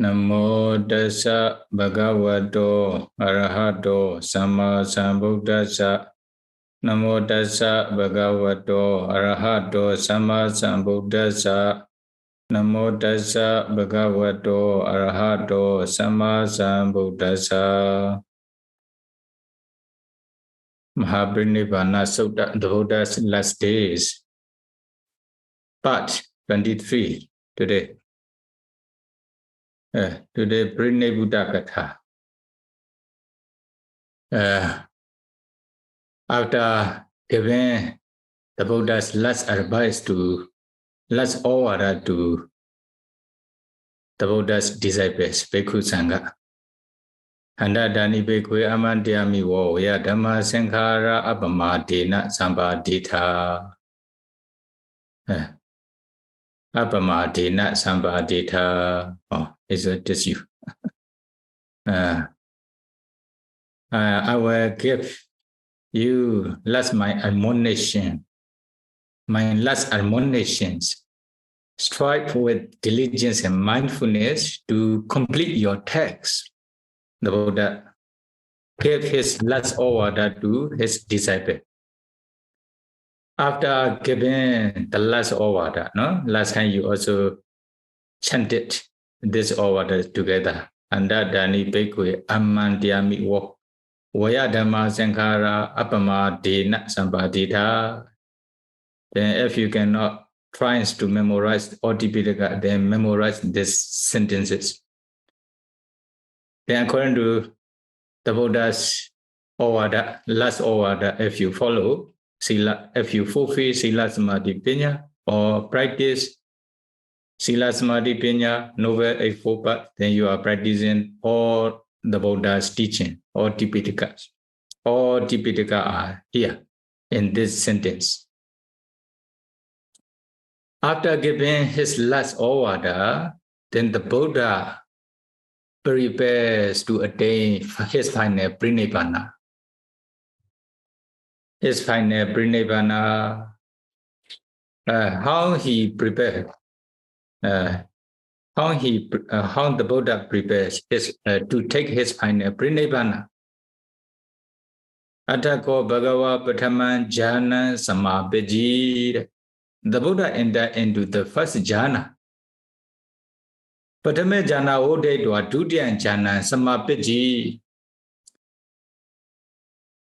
Namo Tassa Bhagavato Arahato Samma Sambuddhassa. Namo Tassa Bhagavato Arahato Samma Sambuddhassa. Namo Tassa Bhagavato Arahato Samma Sambuddhassa. Mahāparinibbāna Sutta, the Buddha's last days. Part 23 today. Today, Parinibbāna Katha. After giving the Buddha's last order to the Buddha's disciples, Bhikkhu Sangha, Handa Dani Bhikkhu Amantyami Wo Ya Dhamma Sankhara Apamadena Sambadita. Apamadena Sambadita. Oh, is it just you? I will give you my last admonitions. Strive with diligence and mindfulness to complete your text. The Buddha gave his last order to his disciple. After giving the last order, last time you also chanted this order together. Anda Dani Bhikkhu Amantyami Wo Vaya Dhamma Sankhara Apamadena Sambadita. Then if you cannot try to memorize all Tipitaka, then memorize these sentences. Then according to the Buddha's order, last order, if you follow, Sila, if you fulfill Sila Samadhi Pinya or practice Sila Samadhi Pinya, Novel Eightfold Path, then you are practicing all the Buddha's teaching, all Tipitakas. All Tipitaka are here in this sentence. After giving his last order, then the Buddha prepares to attain his final Parinibbāna. His final Parinibbāna, how he prepared, how the Buddha prepares to take his final Parinibbāna. Atthako Bhagava Prathaman Jhana Samapajji. The Buddha entered into the first jhana. Prathama jhana odedwa dutiya jhana samapajji.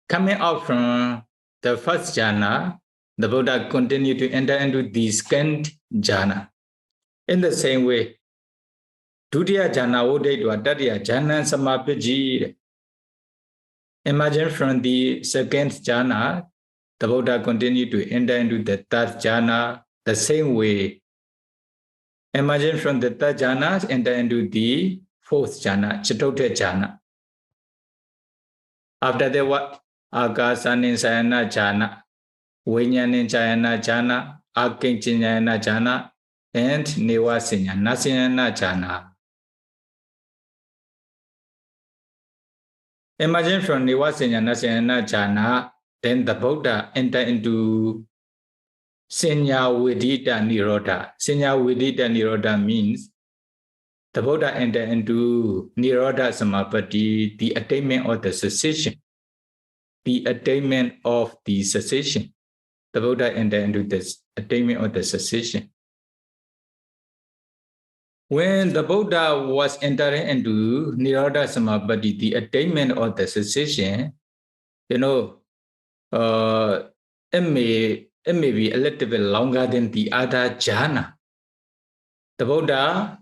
Coming out from the first jhana, the Buddha continued to enter into the second jhana. In the same way, dutiya jhana odedwa tatiya jhana samapajji. Imagine from the second jhana, the Buddha continued to enter into the third jhana the same way. Imagine from the third jhana, enter into the fourth jhana, Chatutha jhana. After that, what? Akasanin sayana jhana, Vinyanin chayana jhana, Akinchinyana jhana, and Nivasinyana jhana. Imagine from Nivasinyana jhana, then the Buddha entered into Sinya Vidita Nirodha. Sinya Vidita Nirodha means the Buddha entered into Nirodha Samapatti, the attainment of the cessation. The attainment of the cessation. The Buddha entered into this attainment of the cessation. When the Buddha was entering into Nirodha Samapatti, the attainment of the cessation, it may be a little bit longer than the other jhana. The Buddha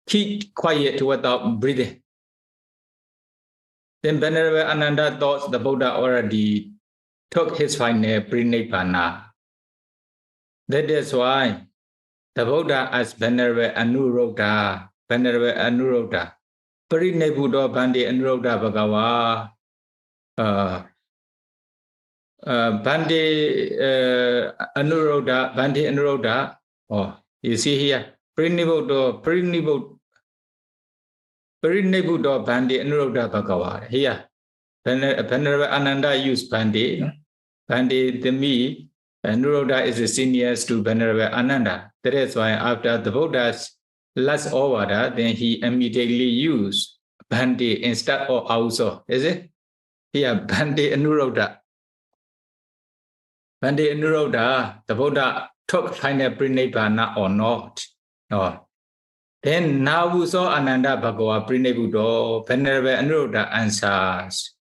keep quiet without breathing. Then Venerable Ananda thought the Buddha already took his final Parinibbāna. That is why the Buddha asked Venerable Anuruddha, Parinibbāna Bhandi Anuruddha Bhagava. Bhandi Anuruddha. Oh, you see here, Parinibbāna Bhandi Anuruddha Bhagava. Here, Venerable Ananda used Bhandi. Bhandi, the me, Anuruddha is the senior to Venerable Ananda. That is why after the Buddha's last order, then he immediately used Bhante instead of Auso. Is it? Here, Bhante Anuruddha. Bhante Anuruddha, the Buddha took final Parinibbāna or not? No. Then Navuso Ananda Bhagava Parinibbūto, Venerable Anuruddha answers.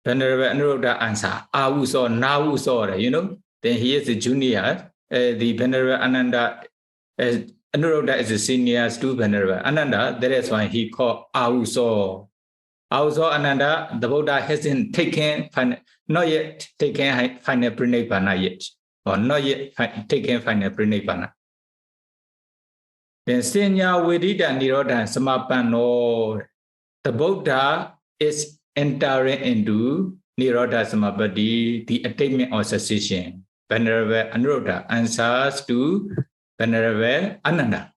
Venerable Anuruddha answer, Avuso, Navuso, you know. Then he is a junior. The Venerable Ananda, Anuruddha is a senior to Venerable Ananda. That is why he called Avuso. Avuso Ananda, the Buddha hasn't taken, not yet taken final Parinibbāna yet. Or not yet taken final Parinibbāna. Then Senya Vedita Nirodha Samapano, the Buddha is entering into Nirodha Samapatti, the attainment of cessation. Venerable Anuruddha answers to Venerable Ananda.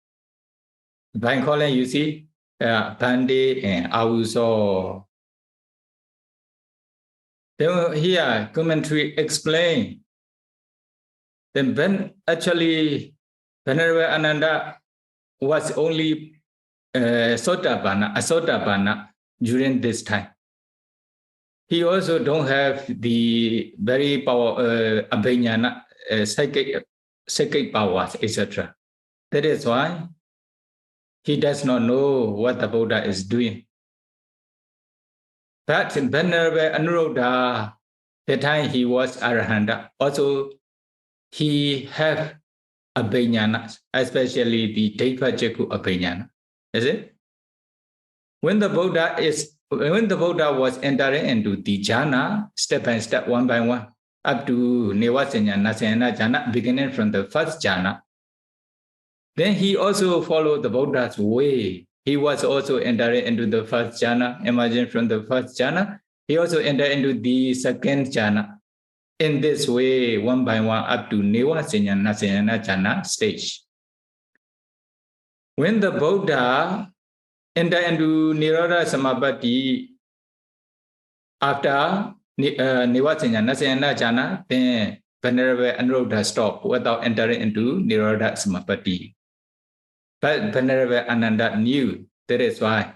By calling, you see, Bhante and Avuso. Then here, commentary explain. Then when actually Venerable Ananda was only Sotabana during this time. He also don't have the very power abhiññāna, psychic powers, etc. That is why he does not know what the Buddha is doing. But in Venerable Anuruddha, the time he was Arahanta, also he have abhiññāna, especially the Daivajaku abhiññāna. Is it? When the Buddha was entering into the jhana, step by step, one by one, up to Nivasanya, Nasayana jhana, beginning from the first jhana, then he also followed the Buddha's way. He was also entering into the first jhana, emerging from the first jhana. He also entered into the second jhana. In this way, one by one, up to Nivasanya, Nasayana jhana stage. When the Buddha entered into Nirodha Samapatti after Nivasanya, Nasayana jhana, then Venerable Anuruddha stopped without entering into Nirodha Samapatti. But Venerable Ananda knew. That is why.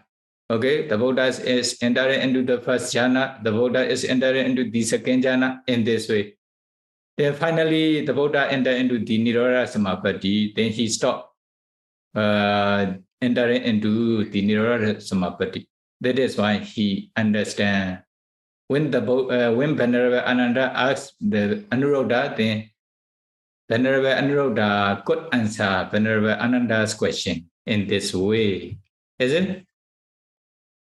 Okay, the Buddha is entering into the first jhana, the Buddha is entering into the second jhana in this way. Then finally, the Buddha entered into the Nirodha Samapatti, then he stopped entering into the Nirodha Samapatti. That is why he understands. When Venerable Ananda asked the Anuruddha, then Venerable Anuruddha could answer Venerable Ananda's question in this way. Is it?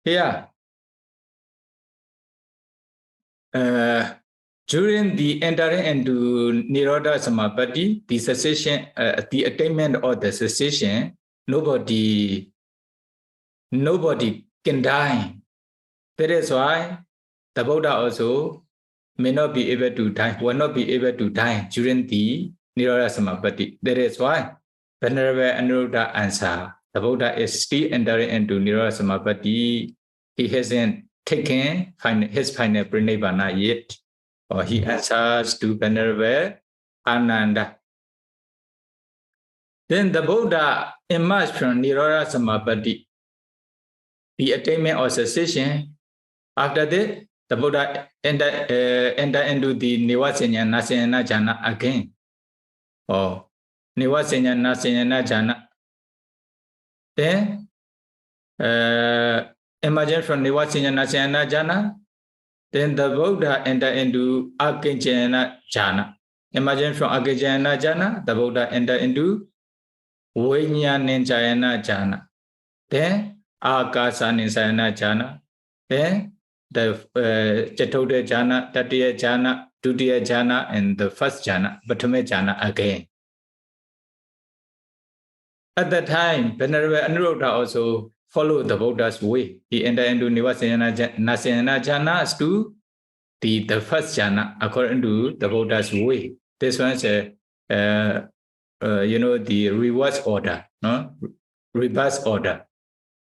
Yeah. During the entering into Nirodha Samapatti, the cessation, the attainment of the cessation, nobody can die. That is why the Buddha also may not be able to die, will not be able to die during the Nirodha Samapatti. That is why Venerable Anuruddha answer, the Buddha is still entering into Nirodha Samapatti. He hasn't taken his final Parinibbāna yet. Or he answers to Venerable Ananda. Then the Buddha emerged from Nirodha Samapatti, the attainment of cessation. After that, the Buddha entered into the Nivasanya, Nasayana jhana again. Or Nivasanya, Nasayana jhana. Then, emerging from Nivasanya, Nasayana jhana, then the Buddha entered into Akajayana jhana. Emerging from Akajayana jhana, the Buddha entered into Vijñānīñcayana jhana. Then Ākāsānīñcayana jhana. Then the Chatudha jhana, Tatiya jhana, Dutiya jhana, and the first jhana, Paṭṭhama jhana again. At that time, Venerable Anuruddha also followed the Buddha's way. He entered into Nivasana Nasayana jhanas to the first jhana according to the Buddha's way. This one is the reverse order, no? Reverse order.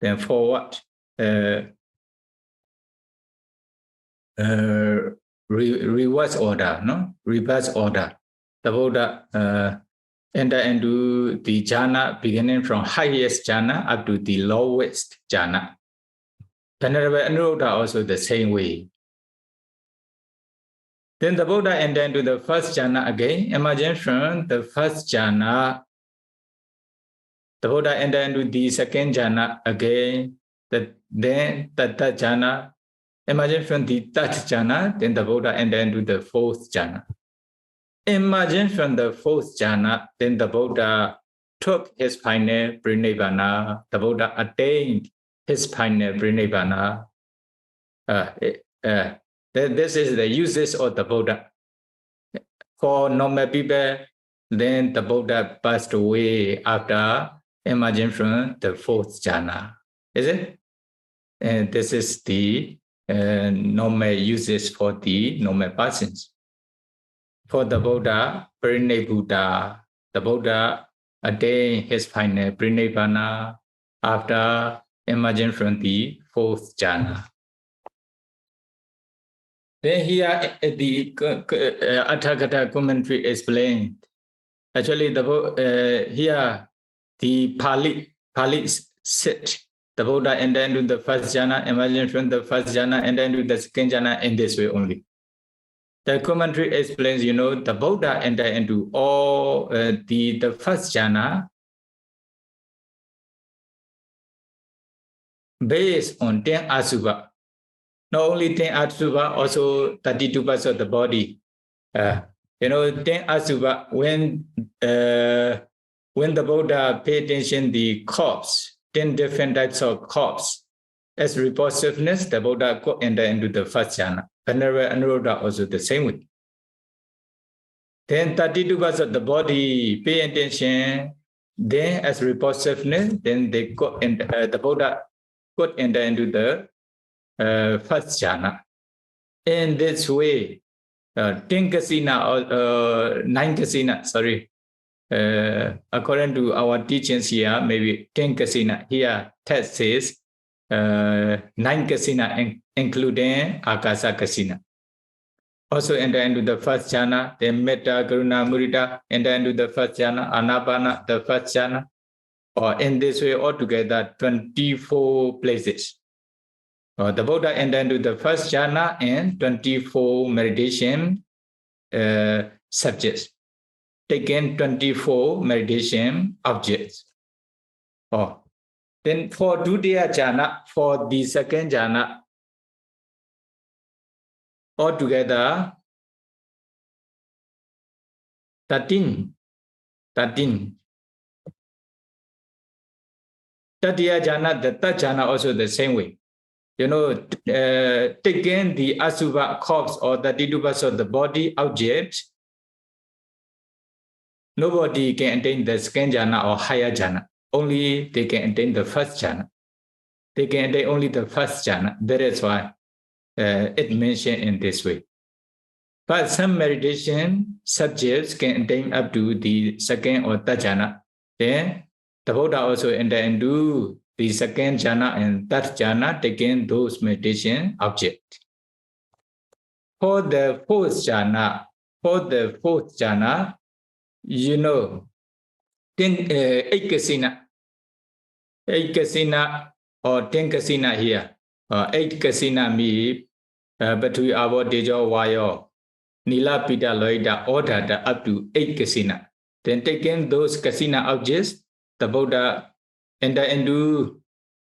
Then forward, reverse order, no? Reverse order. The Buddha enter into the jhana beginning from highest jhana up to the lowest jhana. Venerable Anuruddha also the same way. Then the Buddha entered into the first jhana again, emerging from the first jhana. The Buddha entered into the second jhana again, then the third jhana, emerging from the third jhana, then the Buddha entered into the fourth jhana. Emerging from the fourth jhana, then the Buddha took his final Parinibbāna. The Buddha attained his final Parinibbāna. This is the uses of the Buddha. For normal people, then the Buddha passed away after emerging from the fourth jhana. Is it? And this is the normal uses for the normal persons. For the Buddha, Parinibbāna, the Buddha attained his final Parinibbāna after emerging from the fourth jhana. Then here the Atthakatha commentary explained. Actually, here the Pali said the Buddha entered into the first jhana, emerging from the first jhana, and then into the second jhana in this way only. The commentary explains, the Buddha entered into all the first jhana based on 10 asubha. Not only 10 asubha, also 32 parts of the body. 10 asubha, when the Buddha paid attention the corpse, 10 different types of corpse, as repulsiveness, the Buddha could enter into the first jhana. Venerable Anuruddha also the same way. Then 32 parts of the body, pay attention, then as repulsiveness, then they could the Buddha could enter into the first jhana. In this way, 10 kasina or 9 kasina, sorry, according to our teachings here, maybe 10 kasina. Here, text says 9 kasina, including akasa kasina. Also enter into the first jhana, then metta, karuna, mudita, enter into the first jhana, anapana, the first jhana, or in this way altogether 24 places. The Buddha entered into the first jhana and 24 meditation subjects, taken 24 meditation objects. Then for Dutiya jhana, for the second jhana, altogether 13. Tatiya jhana, the third jhana also the same way. Taking the asubha corpse or the 32 parts of the body object, nobody can attain the second jhana or higher jhana. Only they can attain the first jhana. They can attain only the first jhana. That is why it mentioned in this way. But some meditation subjects can attain up to the second or third jhana. Then the Buddha also entered into the second jhana and third jhana, taking those meditation objects. For the fourth jhana, 8 kasina. 8 kasina or 10 kasina here. 8 kasina means Patvi Avo Tejo Vayo, Nila Pita Loida order up to 8 kasina. Then taking those kasina objects, the Buddha enter into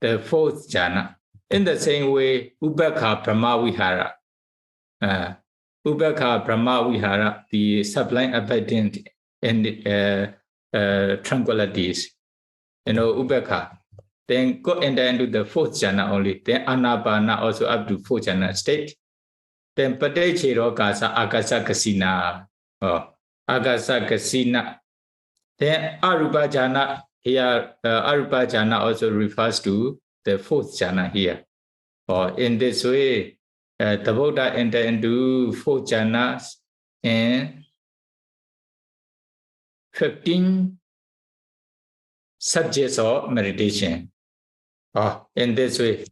the fourth jhana. In the same way, Ubekha Brahma Vihara. Ubekha Brahma Vihara, the sublime abiding and tranquilities. Ubekha. Then go enter into the fourth jhana only. Then Anapana also up to fourth jhana state. Then Padechero Kasa Akasa Kasina. Akasa Kasina. Then Arupa jhana. Here, Arupa jhana also refers to the fourth jhana here. In this way, the Buddha entered into fourth jhanas and 15 subjects of meditation. In this way,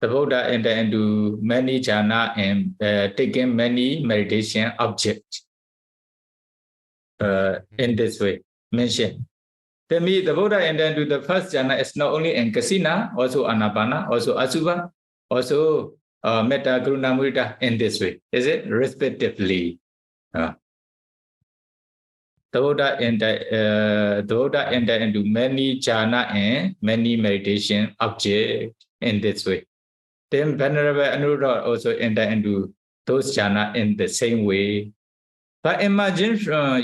the Buddha entered into many jhana and taken many meditation objects. In this way. mentioned. Then the Buddha entered into the first jhana is not only in Kasina, also Anapana, also Asubha, also Metta, Karuna, Mudita in this way. Is it? Respectively. The Buddha entered into many jhana and many meditation objects in this way. Then Venerable Anuruddha also entered into those jhana in the same way. But imagine from,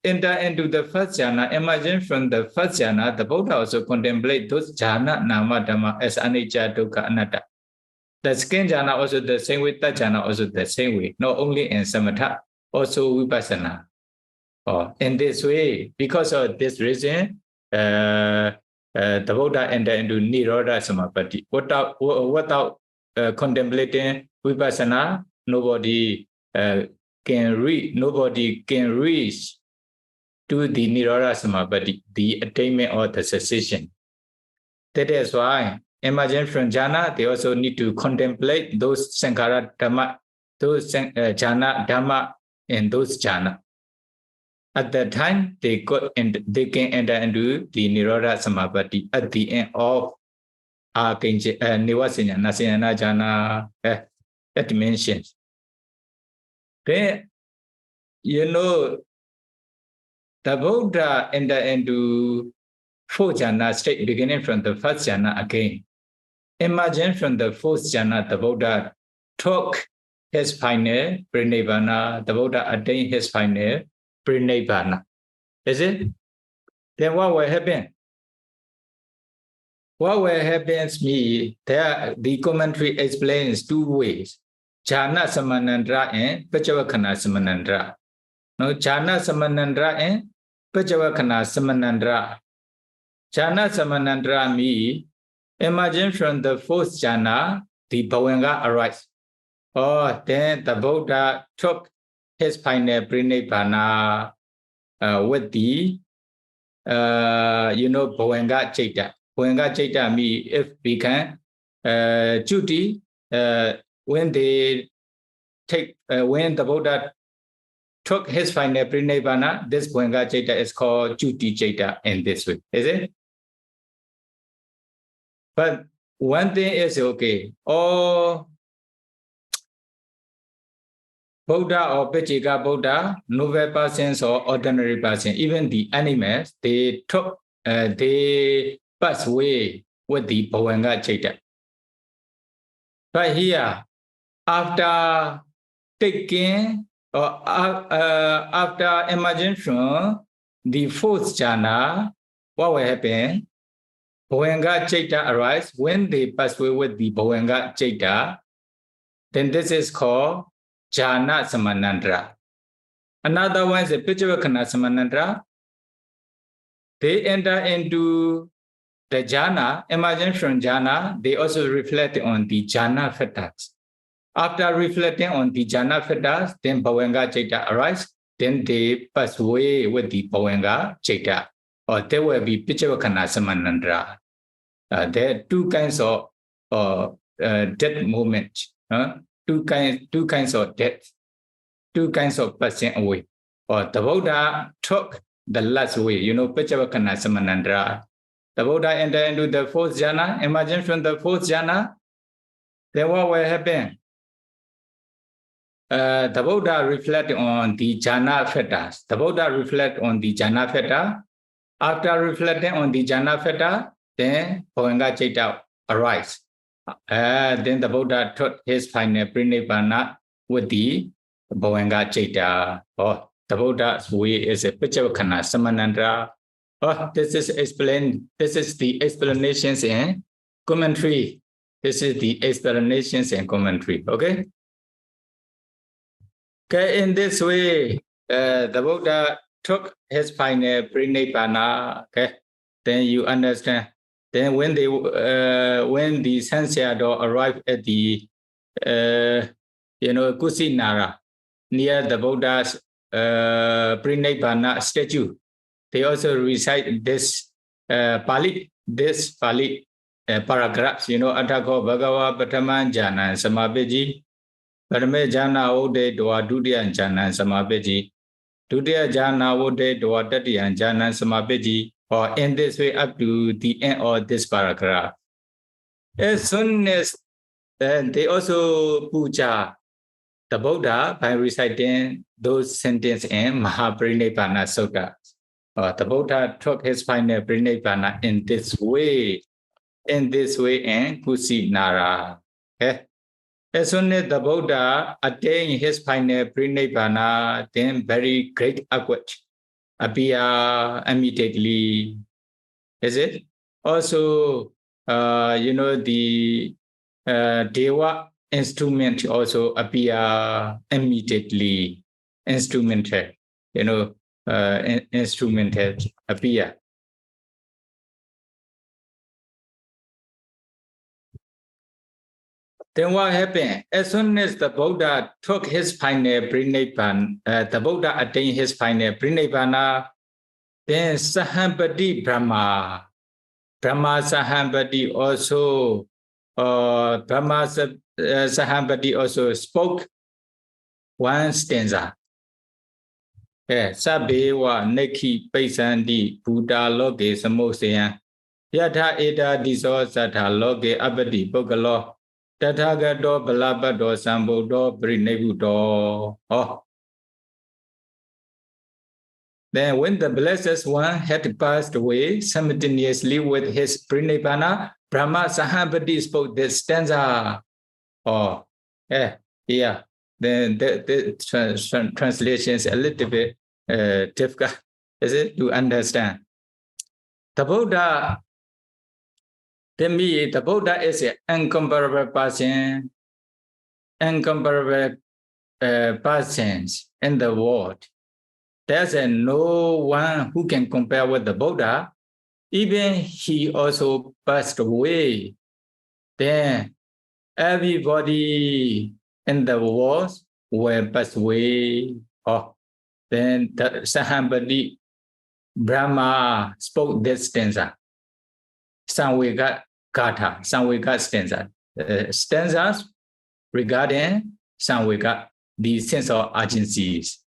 enter into the first jhana, imagine from the first jhana, the Buddha also contemplate those jhana, nama, dhamma as anicca, dukkha, anatta. The second jhana also the same way, third jhana also the same way, not only in samatha, also vipassana. In this way, because of this reason, the Buddha entered into Nirodha Samapatti. Without contemplating vipassana, nobody can reach to the Nirodha Samapatti, the attainment or the cessation. That is why, imagine from jhana, they also need to contemplate those sankhara dhamma, those jhana dhamma in those jhana. At that time, they can enter into the Nirodha Samapatti at the end of Nivasanya, Nasyana jhana, that mentions. Then, the Buddha entered into fourth jhana state beginning from the first jhana again. Imagine from the fourth jhana, the Buddha took his final Parinibbāna, the Buddha attained his final Parinibbāna. Is it? Then what will happen? What will happen means the commentary explains two ways. Jhana Samanandra and Pachavakkhana Samanandra. No, Jhana Samanandra and Pachavakkhana Samanandra. Jhana Samanandra means, imagine from the fourth jhana, the bhavanga arises. Then the Buddha took his final Parinibbāna with the, bhavanga chaita. Bhavanga chaita means if we can, Juti, when the Buddha took his final Parinibbāna, this bhavanga chaita is called Juti chaita in this way. Is it? But one thing is okay, all Buddha or Pachika Buddha, noble persons or ordinary persons, even the animals, they pass away with the bhavanga chaita. But here, after taking or after emerging from the fourth jhana, what will happen? Bhavanga chaita arises. When they pass away with the bhavanga chaita, then this is called jhana samanandra. Another one is the Pachavakkhana samanandra. They enter into the jhana, emerging from jhana, they also reflect on the jhana factors. After reflecting on the jhana factors, then bhavanga chaita arises. Then they pass away with the bhavanga chaita. Or there will be Pachavakkhana samanandra. There are two kinds of death moments. Two kinds of death. Two kinds of passing away. Or the Buddha took the last way, Pachavakkhana samanandra. The Buddha entered into the fourth jhana, emerging from the fourth jhana. Then what will happen? The Buddha reflect on the jhana factors. The Buddha reflect on the jhana factor. After reflecting on the jhana factor, then bhavanga chaita arises. Then the Buddha took his final Parinibbāna with the bhavanga chaita. The Buddha's way is a Pachavakkhana samanandra. This is explained. This is the explanations and commentary. This is the explanations and commentary. Okay. Okay. In this way, the Buddha took his final Parinibbāna. Okay. Then you understand. Then when the Sansyado arrived at the Kusinara near the Buddha's Parinibbāna statue, they also recite this Pali paragraphs, Atthako Bhagava Pataman Jana Samapeji, Parame Jana Ode Dua Dudian Jana Samapeji. Dutiya jhana vodai dwa tatiya jhana samapatti, or in this way up to the end of this paragraph. As soon as they also puja the Buddha by reciting those sentences in Mahāparinibbāna Sutta. The Buddha took his final Parinibbāna in this way, and Kusinara. Okay? As soon as the Buddha attained his final Parinibbāna, then very great upward appear immediately. Is it? Also, the Deva instrument also appear immediately. Instrumental, instrumental appear. Then what happened? As soon as the Buddha took his final Parinibbāna, the Buddha attained his final Parinibbāna, then Sahambati Brahma Sahambati also, Sahambati also spoke one stanza. Sabbewa neki paisandi Buddha loge samosayan yatha eda diso satha loge abadi bogalo tathagato balabado sambuddho parinibbūto. Then when the Blessed One had passed away simultaneously with his Parinibbāna, Brahma Sahambati spoke this stanza. Then the translation is a little bit difficult, is it, to understand. The Buddha is an incomparable person, persons in the world. There's no one who can compare with the Buddha. Even he also passed away. Then everybody in the world will pass away. Then the Sahambati Brahma spoke this stanza. Samvega stanza. Stanzas regarding Samvega, the sense of urgencies.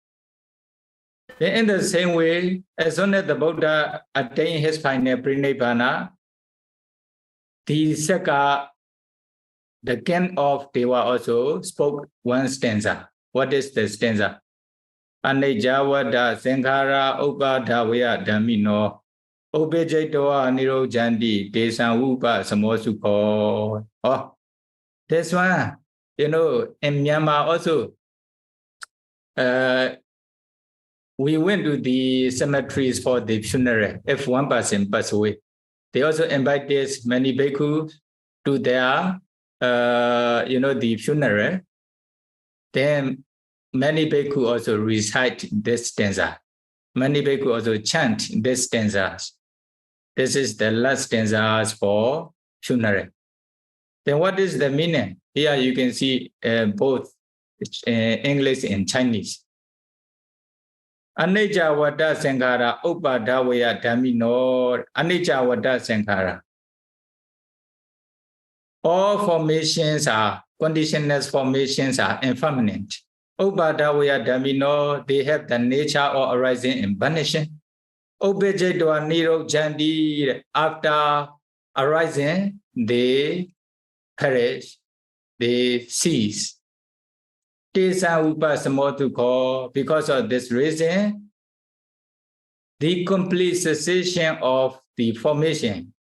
Then in the same way, as soon as the Buddha attained his final Parinibbāna, the Saka, the king of Deva, also spoke one stanza. What is the stanza? Anejjavada sankhara upadhavaya dhammino ubejjatoa nirojjanti desan upa samosukho. This one, in Myanmar also, we went to the cemeteries for the funeral. If one person passed away, they also invited many bhikkhus to their, the funeral. Then many bhikkhus also recite this stanza. Many bhikkhus also chant this stanzas. This is the last stanzas for funeral. Then what is the meaning? Here you can see both English and Chinese. Anicca vada sankhara upadhavaya dhammino. Anicca vada sankhara. All formations are, conditionless formations are impermanent. Upadhavaya dhammino, they have the nature of arising and vanishing. Ubejjatoa nirojjanti, after arising, they perish, they cease. Because of this reason, the complete cessation of the formation,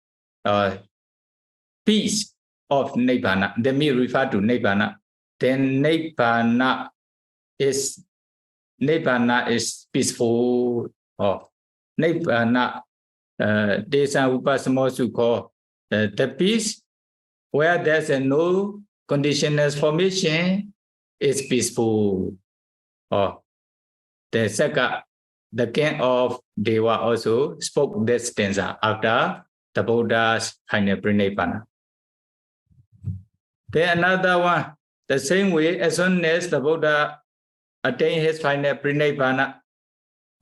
peace of Nibbana, let me refer to Nibbana, then Nibbana is peaceful. Nibbana, the peace where there's no conditionless formation is peaceful. The Saka, the king of Deva, also spoke this stanza after the Buddha's final Parinibbāna. Then another one, the same way, as soon as the Buddha attained his final Parinibbāna,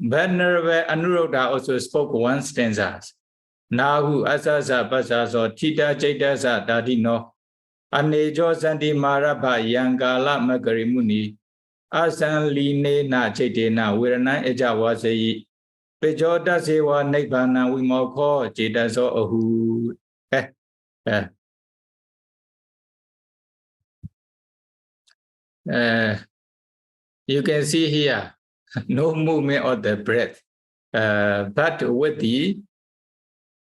Venerable Anuruddha also spoke one stanza. Nahu asasa pasaso tita chaitasa dadino anejo santi marabha yankala magarimuni Asanline na chitena Virana eja wasi Pejota sewa nibbana wimoko chitaso ahu. You can see here no movement of the breath, but with the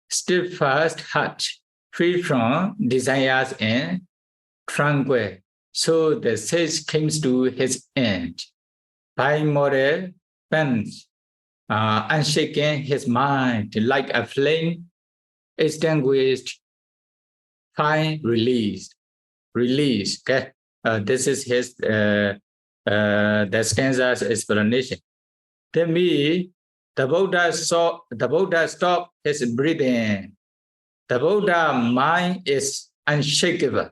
steadfast heart, free from desires and tranquil. So the sage comes to his end. By moral pens, unshaken his mind like a flame extinguished, fine released. Okay, this is his the stanza's explanation. To me, the Buddha stopped his breathing. The Buddha mind is unshakable.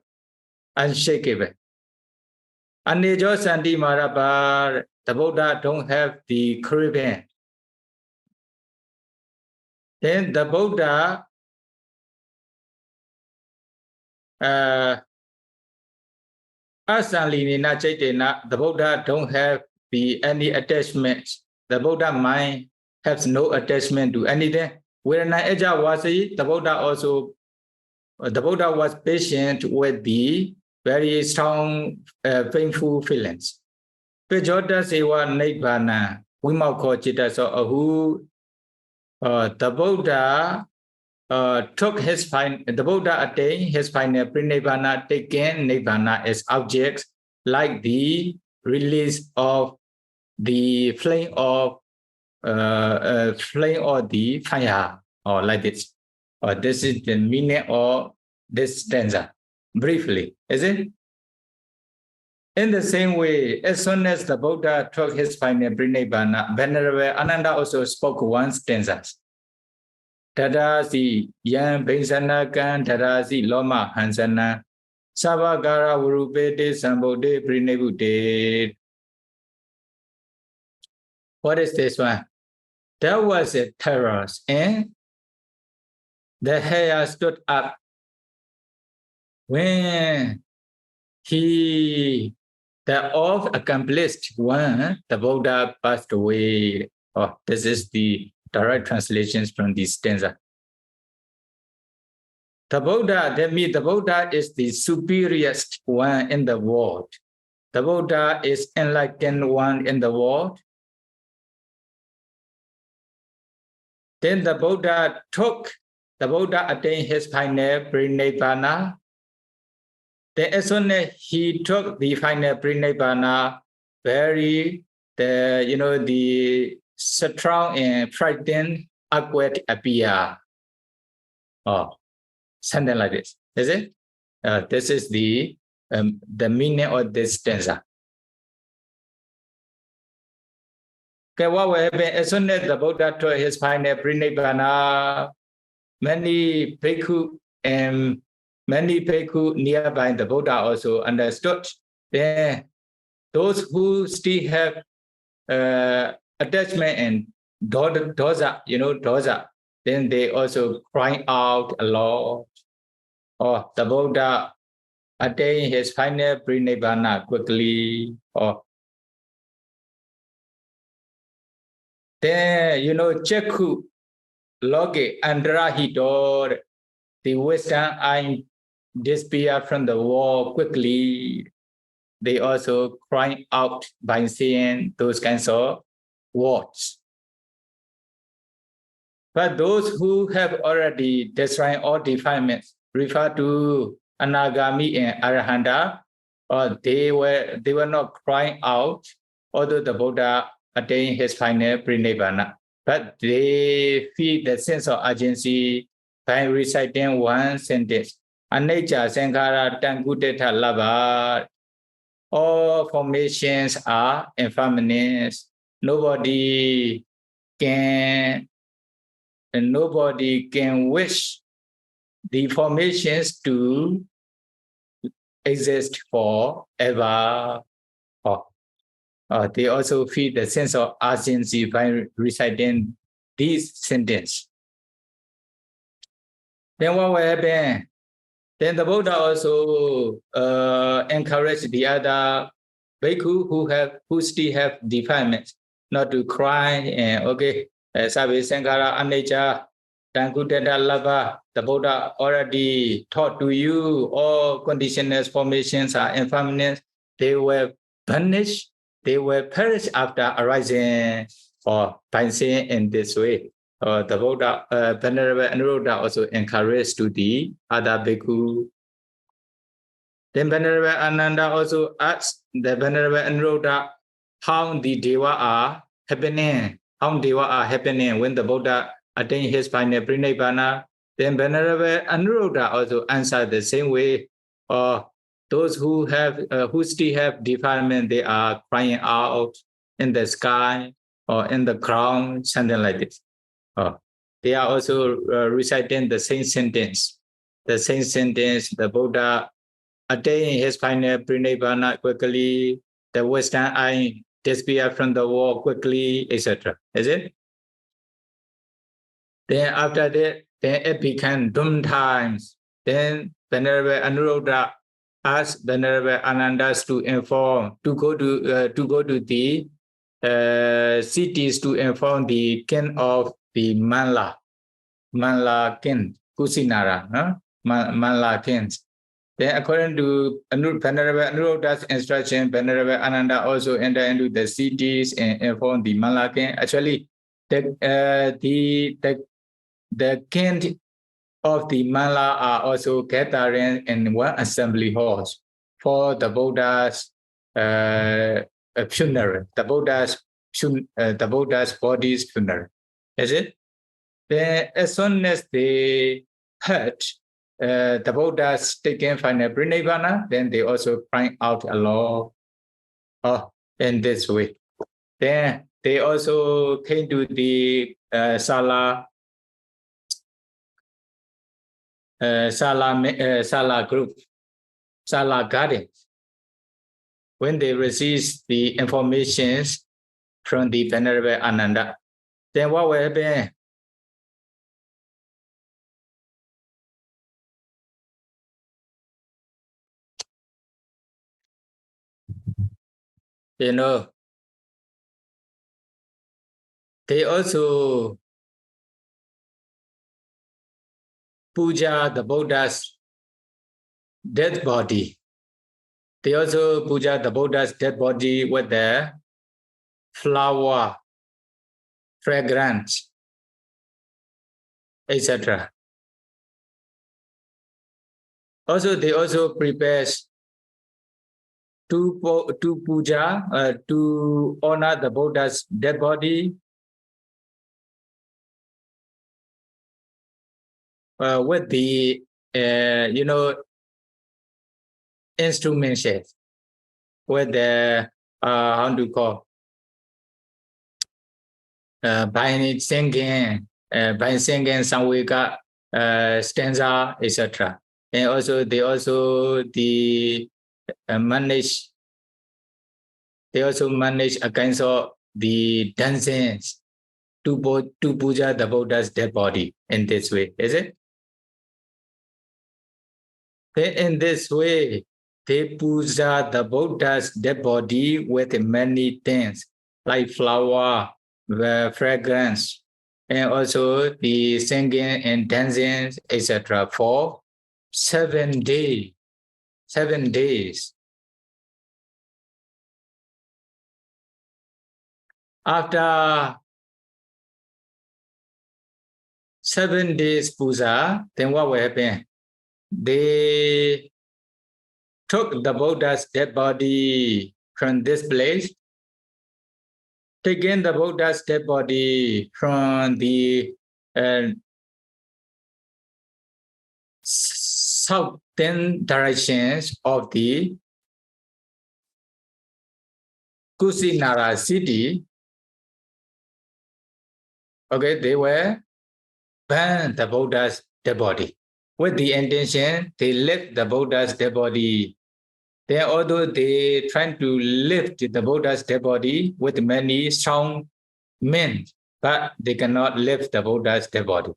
Anejo Santi Mahāparinibbāna, the Buddha don't have the craving. Then the Buddha Asanlinina Chaitena, the Buddha don't have any attachment. The Buddha mind has no attachment to anything. Virana eja wasi, the Buddha was patient with the very strong, painful feelings. Pejota sewa nibbana, wimako chitaso ahu. The Buddha the Buddha attained his final Parinibbāna, taking Nibbana as objects, like the release of the flame of the fire, or like this. This is the meaning of this stanza, briefly, is it? In the same way, as soon as the Buddha took his final Parinibbāna, Venerable Ananda also spoke one stanza. Tadasi yan bhinsanakan tadasi loma hansana sabagara urupete sambodhe prinebute. What is this one? There was a terrace and the hair stood up when the oft-accomplished one, the Buddha passed away. This is the direct translations from this stanza. The Buddha, that means the Buddha is the superiorest one in the world. The Buddha is enlightened one in the world. Then the Buddha attained his final Parinibbāna. Then as soon as he took the final Parinibbāna, the strong and frightened awkward appear. Something like this. Is it? This is the meaning of this stanza. Okay, what will happen as soon as the Buddha took his final Parinibbāna? Many bhikkhu nearby the Buddha also understood. Then those who still have attachment and dosa, then they also crying out a lot. The Buddha attained his final Parinibbāna quickly. Then, Chekhu, Loge, Andrahito, the wisdom eye disappear from the wall quickly. They also crying out by saying those kinds of words. But those who have already destroyed all defilements refer to Anagami and Arahanta, they were not crying out, although the Buddha attained his final Parinibbāna. But they feel the sense of urgency by reciting one sentence. Anicca Sankhara Tankuteta Lava. All formations are impermanent. Nobody can wish the formations to exist forever. They also feel the sense of urgency by reciting this sentence. Then what will happen? Then the Buddha also encouraged the other bhikkhu who still have defilements, not to cry and okay, Sabi Sankara Anicca, Tankuteta Lava, the Buddha already taught to you all conditional formations are impermanent. They will vanish, they will perish after arising or by saying in this way. The Buddha, Venerable Anuruddha also encouraged to the other bhikkhu. Then Venerable Ananda also asked the Venerable Anuruddha how the Deva are happening, when the Buddha attained his final Parinibbāna. Then Venerable Anuruddha also answered the same way. Those who still have defilement, they are crying out in the sky or in the ground, something like this. They are also reciting the same sentence. The same sentence, the Buddha attained his final Parinibbāna quickly, the Western eye disappeared from the world quickly, etc. Is it? Then after that, then it became doom times. Then Venerable Anuruddha asked Venerable Ananda to go to the cities to inform the king of the Manla king, Kusinara, Manla kings. Then according to Venerable Anuruddha's instruction, Venerable Ananda also entered into the cities and informed the Manla king. Actually, the king of the Manla are also gathering in one assembly halls for the Buddha's funeral, the Buddha's body's funeral. Is it? Then as soon as they heard the Buddha's taken final Parinibbāna, then they also crying out aloud in this way. Then they also came to the Sala group, Sala gardens. When they received the informations from the Venerable Ananda, then what will happen? You know, they also puja the Buddha's dead body. They also puja the Buddha's dead body with the flower, fragrance, etc. Also, they also prepare to puja, to honor the Buddha's dead body with the, instruments, with the, how do you call, by singing Samvega, stanza, etc. And also, they also manage against the dancings to puja the Buddha's dead body in this way, is it? Then in this way, they puja the Buddha's dead body with many things like flower, fragrance, and also the singing and dancing, etc. for 7 days. 7 days. After 7 days puja, then what will happen? They took the Buddha's dead body from this place, taking the Buddha's dead body from the southern directions of the Kusinara city. Okay, they were burn the Buddha's dead body. With the intention, they lift the Buddha's dead body. Then, although they trying to lift the Buddha's dead body with many strong men, but they cannot lift the Buddha's dead body.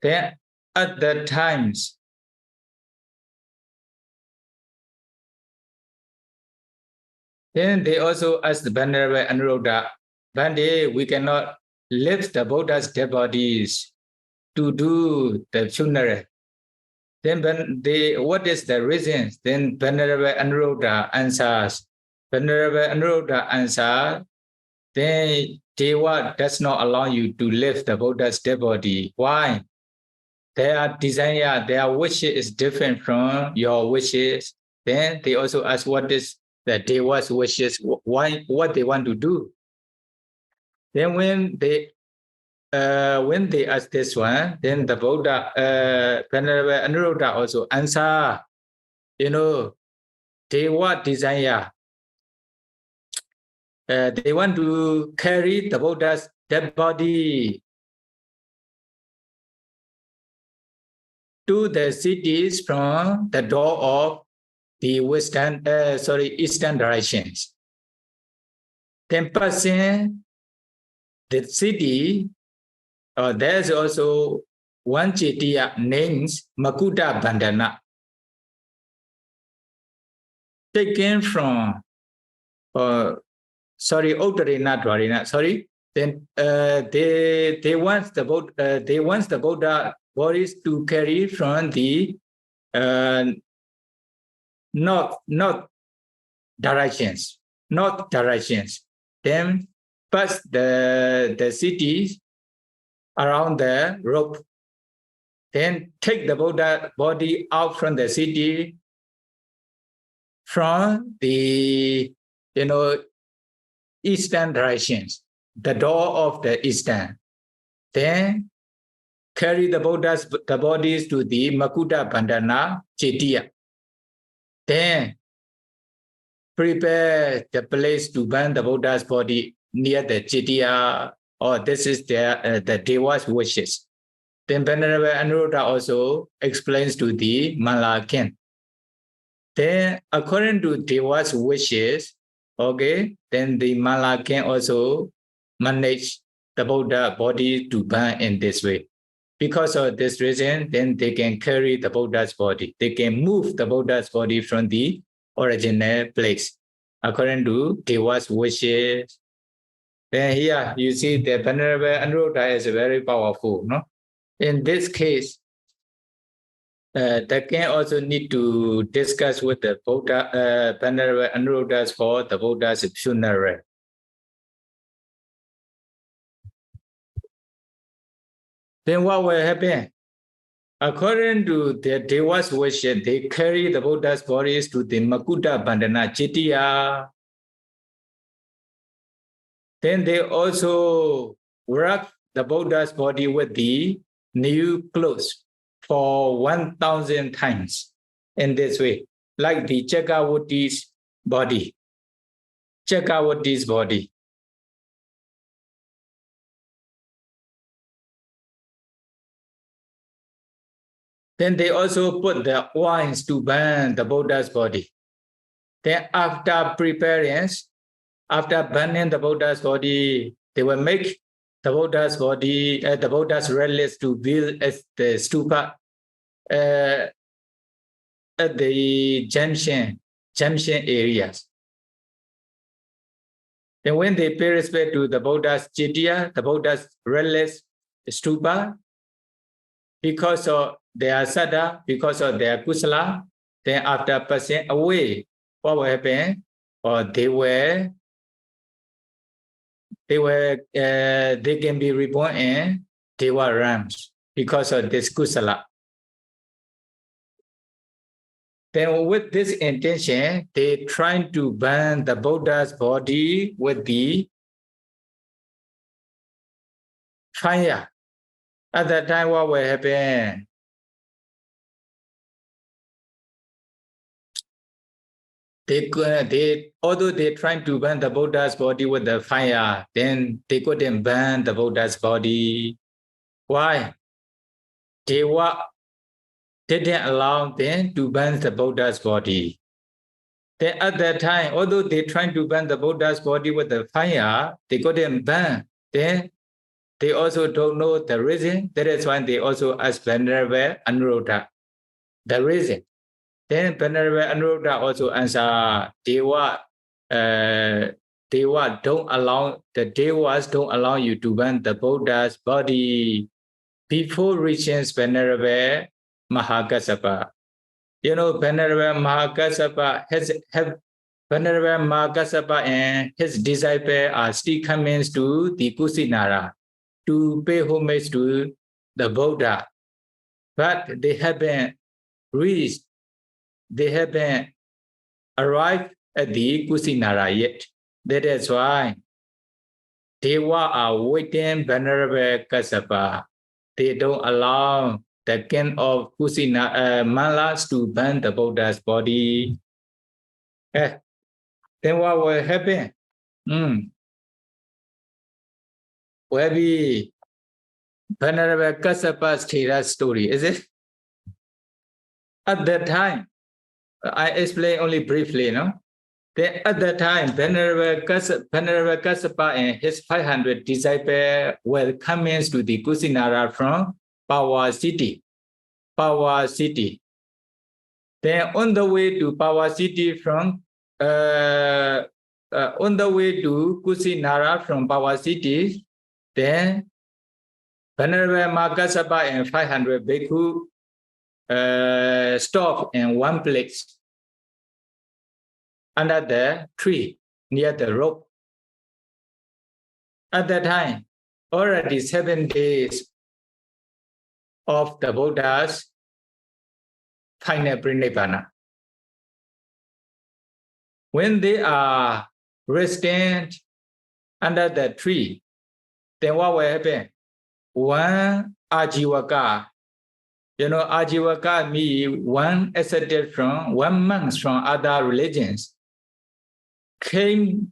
Then, at the times, Then they also asked the Venerable Anuruddha, Bhante, we cannot lift the Buddha's dead bodies to do the funeral. Then what is the reason? Then Venerable Anuruddha answers. Venerable Anuruddha answers, then Deva does not allow you to lift the Buddha's dead body. Why? Their desire, their wishes is different from your wishes. Then they also ask what is the Deva's wishes, what they want to do. Then when they ask this one, then the Buddha, Venerable Anuruddha also answer, Deva desire. They want to carry the Buddha's dead body to the cities from the door of the eastern directions. Then passing the city, there's also one Chetiya named Makuta Bandhana, taken from Uttarina Dwarina. Then they want the Buddha bodies to carry from the north directions. Then pass the cities around the rope. Then take the Buddha body out from the city from the eastern directions, the door of the eastern. Then carry the bodies to the Makuta Bandhana Chetiya. Then prepare the place to burn the Buddha's body near the Chetiya, or this is the Deva's wishes. Then Venerable Anuruddha also explains to the Malakin. Then according to Deva's wishes, then the Malakin also manage the Buddha body to burn in this way. Because of this reason, then they can carry the Buddha's body. They can move the Buddha's body from the original place, according to Deva's wishes. Then here you see the Venerable Anuruddha is very powerful. No? In this case, the king also need to discuss with the Buddha, Venerable Anuruddha for the Buddha's funeral. Then what will happen? According to the Deva's wishes, they carry the Buddha's bodies to the Makuta Bandhana Chetiya. Then they also wrap the Buddha's body with the new clothes for 1,000 times in this way, like the Chakravarti's body. Chakravarti's body. Then they also put the wines to burn the Buddha's body. Then after burning the Buddha's body, they will make the Buddha's body, the Buddha's relics to build as the stupa at the junction areas. Then when they pay respect to the Buddha's Chetiya, the Buddha's relics stupa, because of their sada, because of their kusala, then after passing away, what will happen? Or they can be reborn in Deva realms because of this kusala. Then with this intention, they trying to burn the Buddha's body with the fire. At that time, what will happen? Although they trying to burn the Buddha's body with the fire, then they couldn't burn the Buddha's body. Why? Deva didn't allow them to burn the Buddha's body. Then at that time, although they trying to burn the Buddha's body with the fire, they couldn't burn. Then they also don't know the reason. That is why they also ask Venerable Anuruddha the reason. Then Venerable Anuruddha also answer, Deva Devas don't allow you to burn the Buddha's body before reaching Venerable Mahākassapa. You know, Venerable Mahākassapa Venerable Mahākassapa and his disciple are still coming to the Kusinara to pay homage to the Buddha, but they haven't arrived at the Kusinara yet. That is why Deva are waiting Venerable Kassapa. They don't allow the king of Malas to burn the Buddha's body. Then what will happen? Will be Venerable Kassapa's Thera story, is it? At that time, I explain only briefly, no? Then at that time, Venerable Kassapa and his 500 disciples were coming to the Kusinara from Pawa city. Then on the way to Pawa city on the way to Kusinara from Pawa city, then Venerable Mahākassapa and 500 bhikkhu stopped in one place under the tree near the road. At that time, already 7 days of the Buddha's final Parinibbāna. When they are resting under the tree, then what will happen? One Ajivaka, you know, Ajivaka means one ascetic from one monk from other religions, came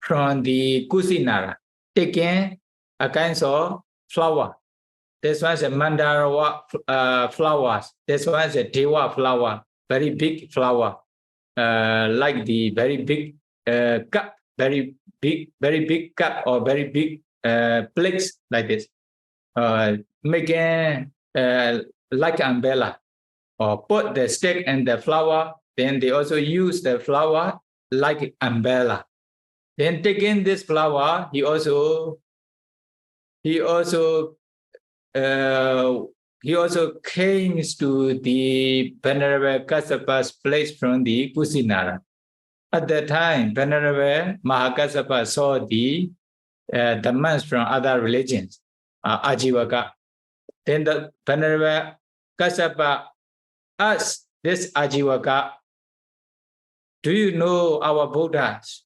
from the Kusinara, taking a kind of flower. This one is a mandara flowers. This one is a Deva flower, very big flower, like the very big cup, very big cup or very big plates like this, making like umbrella, or put the stick and the flower. Then they also use the flower like umbrella. Then taking this flower, he also came to the Venerable Kassapa's place from the Kusinara. At that time, Venerable Mahākassapa saw the monks from other religions, Ajivaka. Then the Venerable Kassapa asked this Ajivaka, "Do you know our Buddhas?"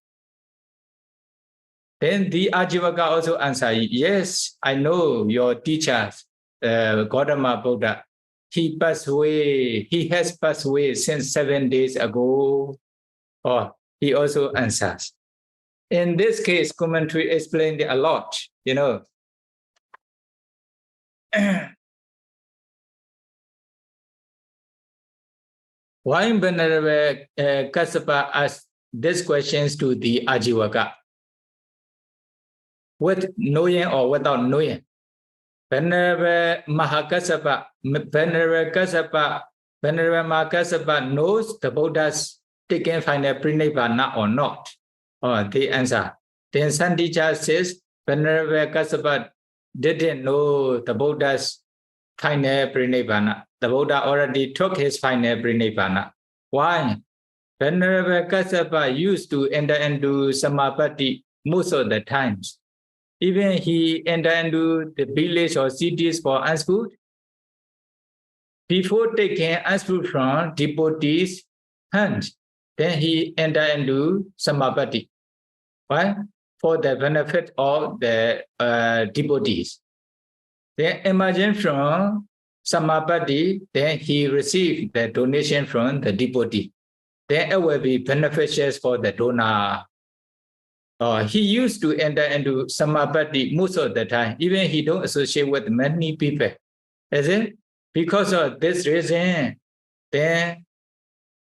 Then the Ajivaka also answered, "Yes, I know your teachers, Gautama Buddha. He has passed away since 7 days ago." Or he also answers. In this case, commentary explained a lot, you know. Why Venerable Kassapa asked these questions to the Ajivaka? With knowing or without knowing? Venerable Mahākassapa knows the Buddha's taking final Parinibbāna or not? Or they answer. Then some teacher says Venerable Kassapa didn't know the Buddha's final Parinibbāna. The Buddha already took his final Parinibbāna. Why? Venerable Kassapa used to enter into Samapatti most of the times. Even he entered into the village or cities for unschooled. Before taking unschooled from devotees' hands, then he entered into Samapatti. Why? For the benefit of the devotees. Then emerging from Samapatti, then he received the donation from the devotee. Then it will be beneficial for the donor. He used to enter into Samapatti most of the time. Even he don't associate with many people. Is it? Because of this reason, then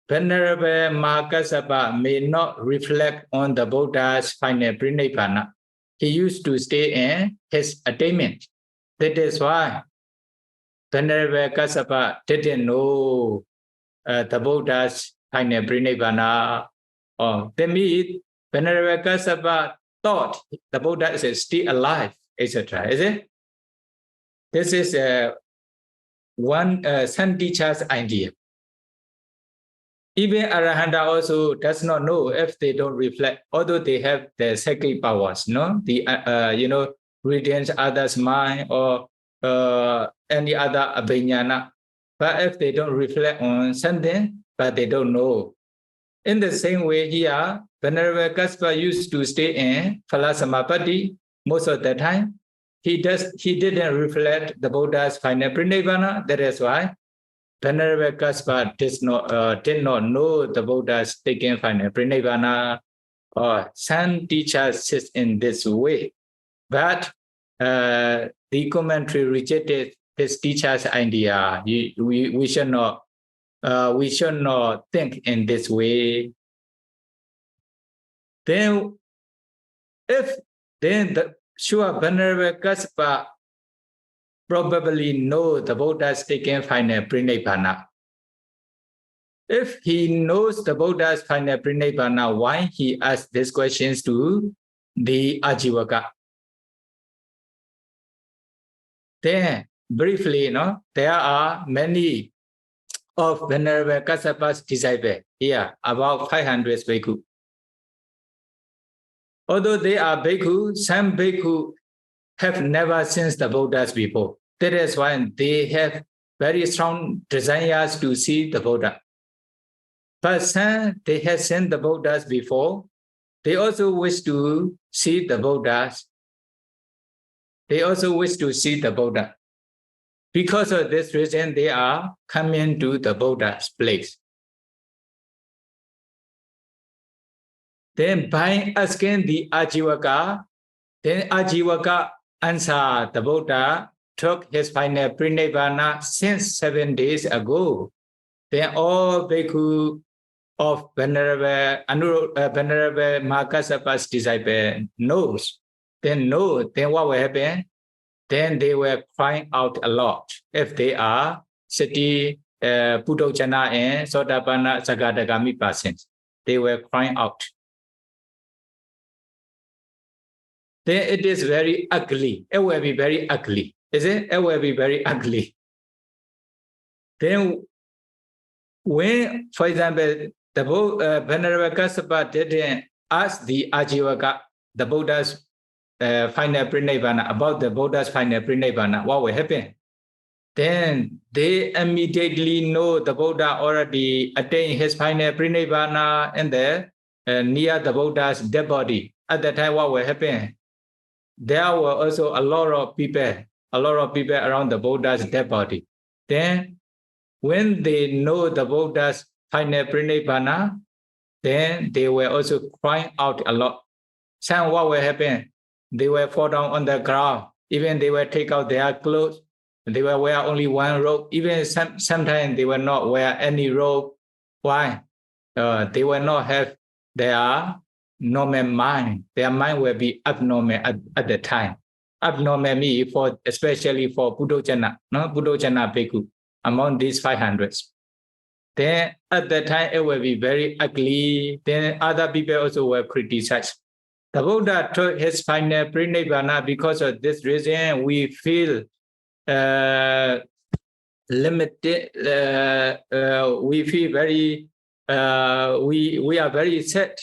Venerable Mahākassapa may not reflect on the Buddha's final Parinibbāna. He used to stay in his attainment. That is why Venerable Kassapa didn't know the Buddha's final Parinibbāna. Oh, that means Venerable Kassapa thought the Buddha is still alive, etc. Is it? This is one some teacher's idea. Even Arahanta also does not know if they don't reflect, although they have the psychic powers, no? The reading others' mind or any other abhiññāna. But if they don't reflect on something, but they don't know. In the same way here, Venerable Kassapa used to stay in Phala-samapatti most of the time. He didn't reflect the Buddha's final Parinibbāna. That is why Venerable Kassapa did not know the Buddha's taking final Parinibbāna. Or some teachers sit in this way. But the commentary rejected this teacher's idea. We should not think in this way. Then the sure Venerable Kassapa probably know the Buddha's taking final Parinibbāna. If he knows the Buddha's final Parinibbāna, why he asked these questions to the Ajivaka? Then briefly, there are many of Venerable Kassapa's disciples here, about 500 bhikkhu. Although they are bhikkhu, some bhikkhu have never seen the Buddhas before. That is why they have very strong desires to see the Buddha. But some, they have seen the Buddhas before. They also wish to see the Buddhas. They also wish to see the Buddha. Because of this reason, they are coming to the Buddha's place. Then by asking the Ajivaka, then Ajivaka answered the Buddha took his final Parinibbāna since 7 days ago. Then all bhikkhu of Venerable Mahākassapa's disciple knows. Then what will happen? Then they were crying out a lot. If they are Sati, Puddhojana and Sotapanna Sagadagami persons, they were crying out. Then it is very ugly. It will be very ugly. Is it? It will be very ugly. Then when, for example, the Venerable Kassapa didn't ask the Ajivaka, the Buddha's final Parinibbāna, about the Buddha's final Parinibbāna, what will happen? Then they immediately know the Buddha already attained his final Parinibbāna and near the Buddha's dead body. At that time, what will happen? There were also a lot of people around the Buddha's dead body. Then when they know the Buddha's final Parinibbāna, then they were also crying out a lot. Some what will happen? They will fall down on the ground. Even they will take out their clothes. They will wear only one robe. Even sometimes they will not wear any robe. Why? They will not have their normal mind. Their mind will be abnormal at the time. Abnormal means especially for Puddhojana, Puddhojana bhikkhu, among these 500. Then at that time it will be very ugly. Then other people also will criticize. The Buddha took his final Parinibbāna. Because of this reason, we feel limited. We feel very. We are very sad.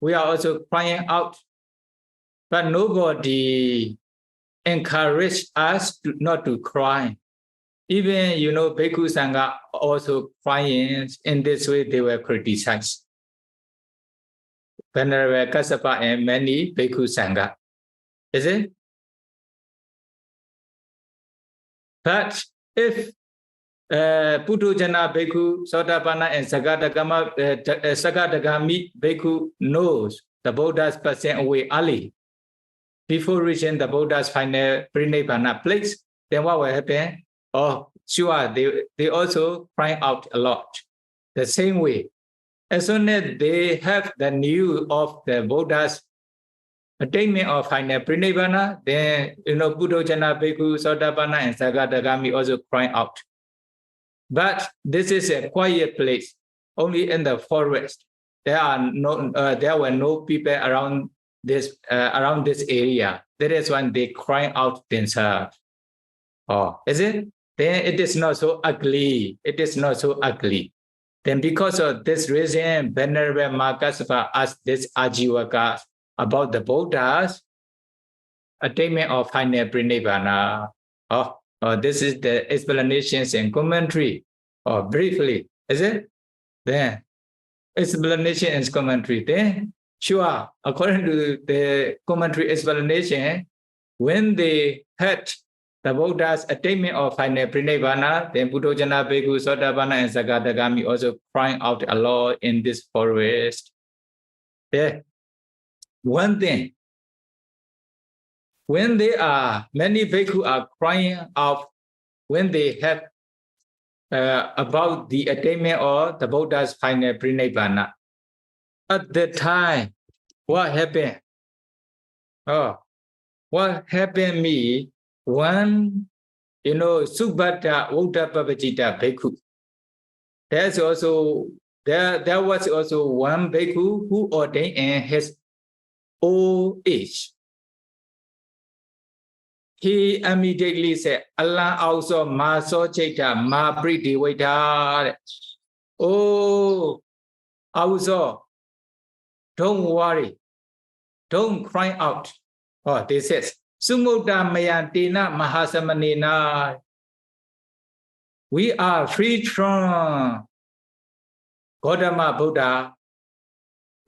We are also crying out, but nobody encouraged us not to cry. Even Bhikkhu Sangha also crying. In this way, they were criticized. Venerable Kassapa and many Bhikkhu Sangha. Is it? But if Puddhojana Bhikkhu, Sotapanna and Sagadagami Bhikkhu knows the Buddha's passing away early, before reaching the Buddha's final Parinibbāna place, then what will happen? Oh, sure, they also cry out a lot. The same way, as soon as they have the news of the Buddha's attainment of final Parinibbāna, then Puddhojana Bhikkhu, Sotapanna and Sagadagami also cry out. But this is a quiet place, only in the forest. there were no people around this area. That is when they cry out themselves. Oh, is it? Then it is not so ugly. It is not so ugly. Then because of this reason, Venerable Mahāparinibbāna asked this Ajivaka about the Buddha's attainment of final Parinibbāna. This is the explanations and commentary. Briefly, is it? Then explanation and commentary. Then sure, according to the commentary explanation, when they had the Buddha's attainment of final Parinibbāna, then Buddhojana, Bhikkhu, Sotapanna, and Sakadagami also crying out a lot in this forest. Yeah. One thing, when many Bhikkhu are crying out when they have about the attainment of the Buddha's final Parinibbāna. At that time, what happened? What happened me? One, Subhata Uddapapajita Bhikkhu. There was also one Bhikkhu who ordained in his old age. He immediately said, Allah also Maso Chaita Ma Priti Waita. Oh, also, don't worry, don't cry out. They says, Sumutta Mayantina Mahasamanina. We are free from Gautama Buddha.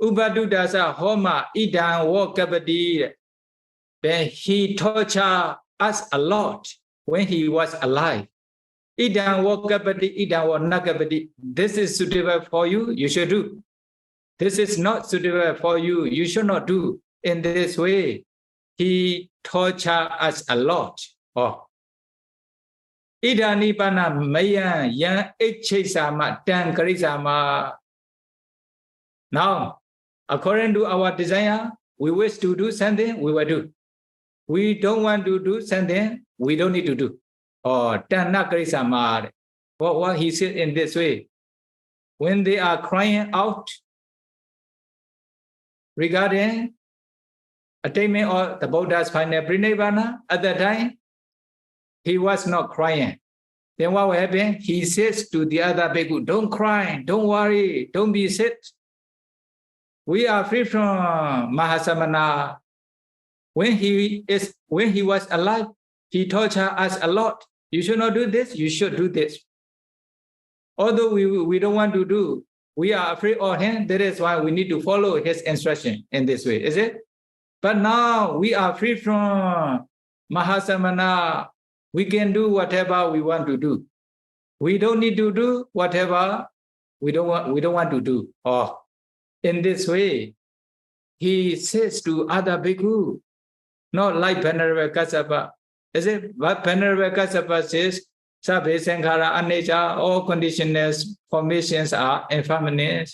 Ubadudasa Homa Idan Wakabadi. Then he tortured us a lot when he was alive. Idan Wakabadi, Idan Wanakabadi. This is suitable for you, you should do. This is not suitable for you, you should not do. In this way, he tortured us a lot. Idani Pana Mayan Yan Echesama Tan Karisama. Now, according to our desire, we wish to do something, we will do. We don't want to do something, we don't need to do. Tanna Karisama. What he said in this way. When they are crying out regarding attainment of the Buddha's final Parinibbāna, at that time, he was not crying. Then what will happen? He says to the other Bhikkhu, don't cry, don't worry, don't be sad. We are free from Mahasamana. When he was alive, he tortured us a lot. You should not do this, you should do this. Although we don't want to do, we are afraid of him. That is why we need to follow his instruction in this way, is it? But now we are free from Mahasamana. We can do whatever we want to do. We don't need to do whatever we don't want to do. In this way, he says to other Bhikkhu, not like Venerable Kassapa. Is it? But Venerable Kassapa says, Sabbe Sankhara Anicca, all conditionals, formations are impermanent.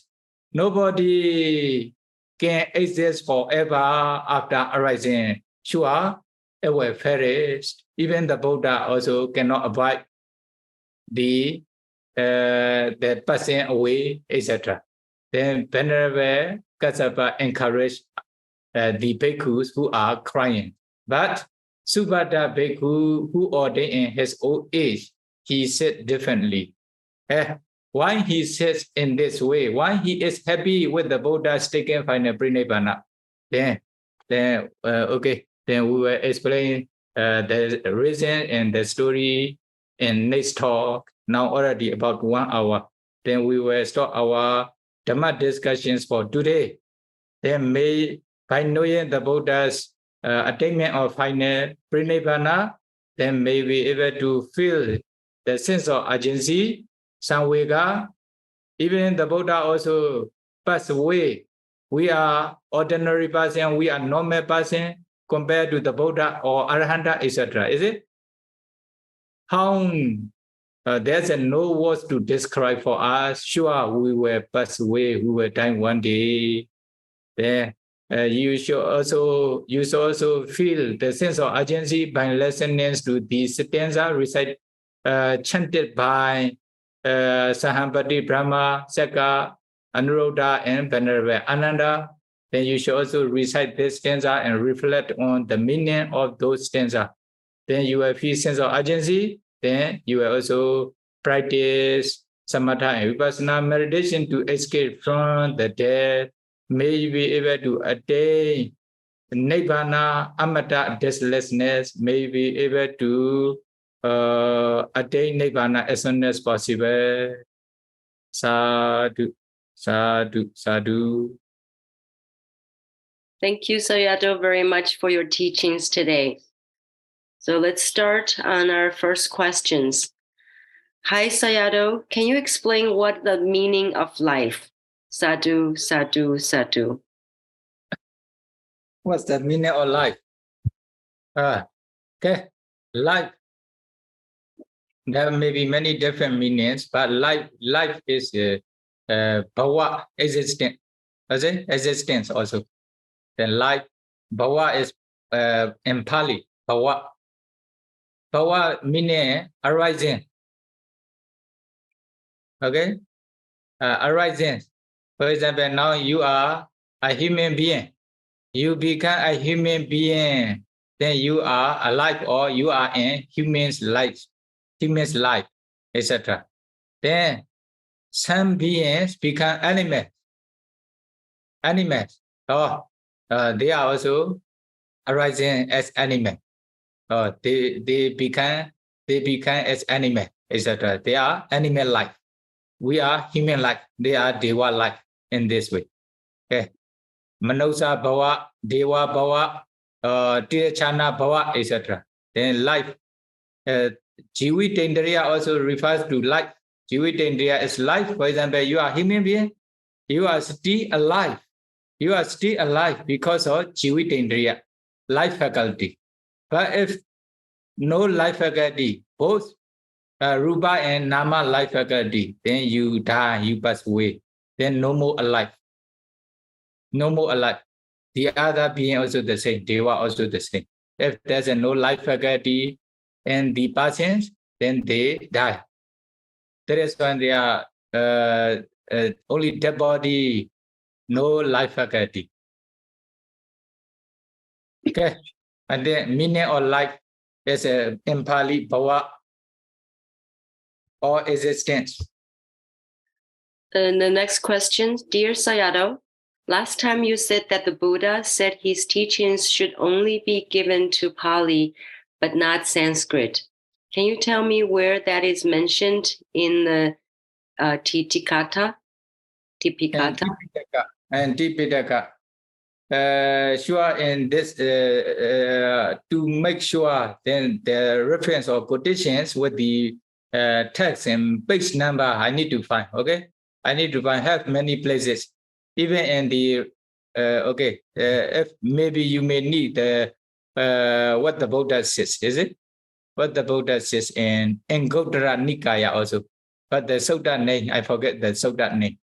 Nobody can exist forever after arising. Sure, it will perish. Even the Buddha also cannot avoid the passing away, etc. Then Venerable Kassapa encouraged the bhikkhus who are crying. But Subhata Bhikkhu, who ordained in his old age, he said differently. Why he says in this way? Why he is happy with the Buddha's taking final Parinibbāna? Then we will explain the reason and the story in next talk. Now already about 1 hour. Then we will start our Dhamma discussions for today. Then by knowing the Buddha's attainment of final Parinibbāna, then may be able to feel the sense of urgency, samvega. Even the Buddha also passed away. We are ordinary person, we are normal person compared to the Buddha or Arahanta, etc. Is it? How there's no words to describe for us. Sure, we will pass away, we will die one day. Then you should also feel the sense of urgency by listening to the stanza chanted by Sahampati Brahma Saka Anuruddha, and Venerable Ananda, then you should also recite this stanza and reflect on the meaning of those stanza. Then you will feel sense of urgency. Then you will also practice samatha and vipassana meditation to escape from the death. May you be able to attain nibbana, amata, deathlessness. May you be able to attain nibbana as soon as possible. Sadhu, sadhu, sadhu. Thank you, Sayadaw, very much for your teachings today. So let's start on our first questions. Hi, Sayadaw. Can you explain what the meaning of life? Sadhu, sadhu, sadhu. What's the meaning of life? Okay, life. There may be many different meanings, but life is bhava, existence. Existence also. Then life, bhava is in Pali, bhava. Bhava meaning arising. Okay, arising. For example, now you are a human being. You become a human being, then you are alive or you are in human's life, etc. Then some beings become animals. They are also arising as animals. They become as animals, etc. They are animal life. We are human life. They are deva life in this way. Okay. Manusa bhava, deva bhava, tirachana bhava, etc. Then life. Jivitendriya also refers to life. Jivitendriya is life. For example, you are human being, you are still alive. You are still alive because of Jivitendriya, life faculty. But if no life faculty, both Rupa and Nama life faculty, then you die, you pass away. Then no more alive. No more alive. The other being also the same, Deva also the same. If there's no life faculty and the persons, then they die. That is when they are only dead body, no life faculty. Okay, and the meaning of life is in Pali, bhava or existence. And the next question, dear Sayadaw, last time you said that the Buddha said his teachings should only be given to Pali, but not Sanskrit. Can you tell me where that is mentioned in the Tipikata? And Tipitaka. Sure, in this to make sure then the reference or quotations with the text and page number I need to find. Okay, I need to find have many places. Even in the if maybe you may need what the Buddha says, is it? What the Buddha says in Anguttara Nikaya also, but the Sutta name I forget the Sutta name.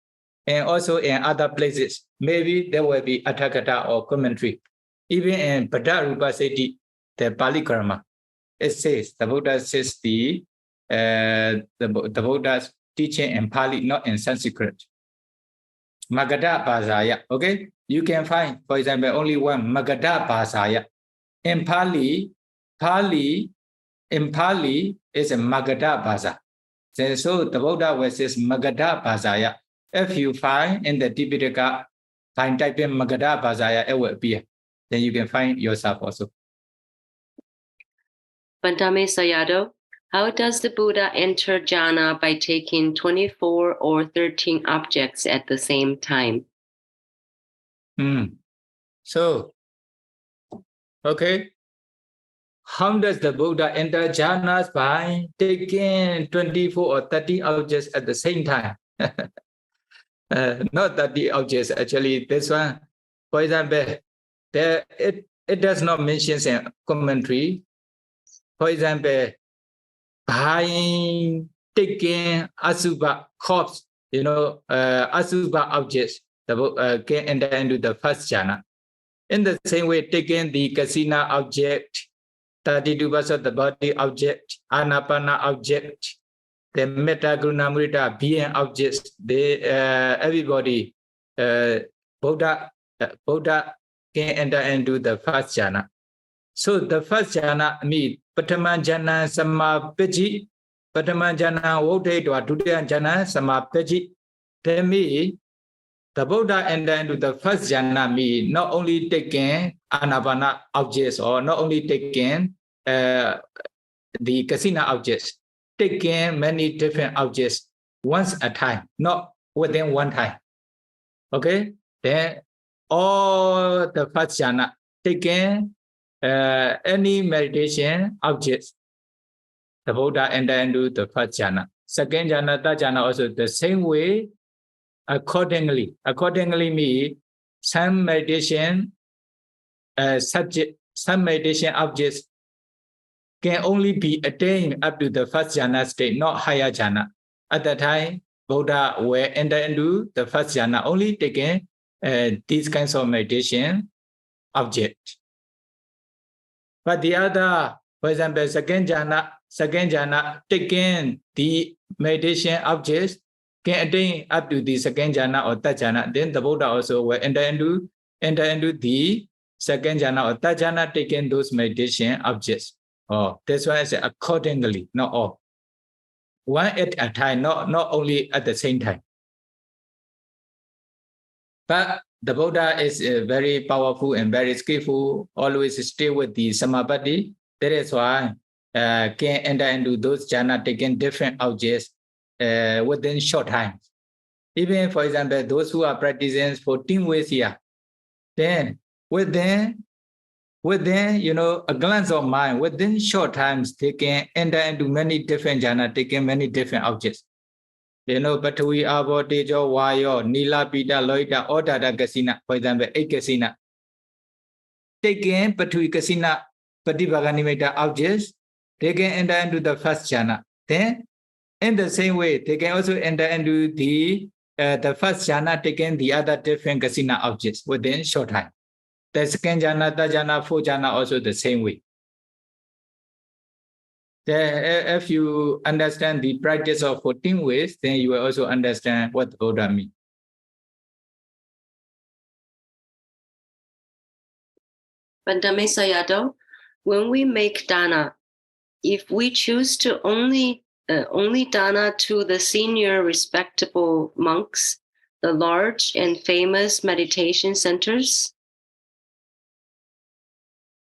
And also in other places, maybe there will be Athakata or commentary. Even in Bhaddharupa Seti, the Pali Karma, it says the Buddha says the Buddha's teaching in Pali, not in Sanskrit. Magadha Bhasaya. Okay, you can find, for example, only one Magadha Bhasaya. In Pali is a Magadha Bhasa. So the Buddha was says Magadha Bhasaya. If you find in the Tipitaka, type in Magadha Bhasaya, it will appear. Then you can find yourself also. Bantame Sayadaw, how does the Buddha enter jhana by taking 24 or 13 objects at the same time? So, okay. How does the Buddha enter jhanas? By taking 24 or 30 objects at the same time. Not 30 objects, actually, this one, for example, it does not mention in commentary. For example, by taking Asubha corpse, Asubha objects, the Buddha can enter into the first jhana. In the same way, taking the Kasina object, 32% of the body object, Anapana object, the metta, karuna, mudita being objects, they everybody Buddha can enter into the first jhana. So the first jhana means Patama jhana samappaji, Patama jhana vodetva, Dutiya jhana samappaji. That means the Buddha enter into the first jhana means not only taking anapana objects or not only taking the kasina objects, taking many different objects once a time, not within one time. Okay, then all the first jhana taking any meditation objects, the Buddha enter into the first jhana. Second jhana, third jhana also the same way. Accordingly means some meditation subject, some meditation objects can only be attained up to the first jhana state, not higher jhana. At that time, Buddha will enter into the first jhana, only taking these kinds of meditation objects. But the other, for example, second jhana taking the meditation objects can attain up to the second jhana or third jhana. Then the Buddha also will enter into the second jhana or third jhana, taking those meditation objects. Oh, that's why I say accordingly, not all. One at a time, not only at the same time. But the Buddha is very powerful and very skillful, always stay with the samapatti. That is why can enter into those jhana, taking different objects within short time. Even, for example, those who are practicing 14 ways here, then within a glance of mind, within short times, they can enter into many different jhana, taking many different objects. Pathavi, Abo, Tejo, Vayo, Nila, Pita, Loita, Odada Kasina, for example, 8 Kasina. Taking Pathavi Kasina, Patibhaganimita objects, they can enter into the first jhana. Then, in the same way, they can also enter into the first jhana, taking the other different kasina objects within short time. The second jhana, third jhana, fourth jhana also the same way. If you understand the practice of 14 ways, then you will also understand what the Buddha means. Vandame Sayadaw, when we make dana, if we choose to only dana to the senior respectable monks, the large and famous meditation centers,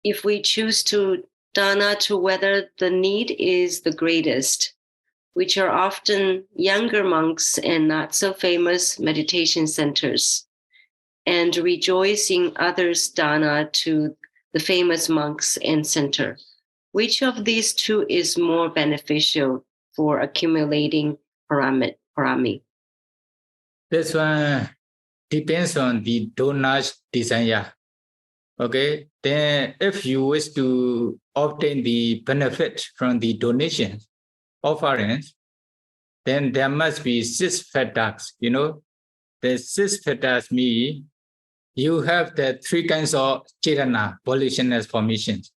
if we choose to dana to whether the need is the greatest, which are often younger monks and not so famous meditation centers, and rejoicing others' dana to the famous monks and center, which of these two is more beneficial for accumulating parami? This one depends on the donor's desire. Okay, then if you wish to obtain the benefit from the donations, offerings, then there must be 6 factors. The 6 factors mean you have the 3 kinds of chetana, volitional formations.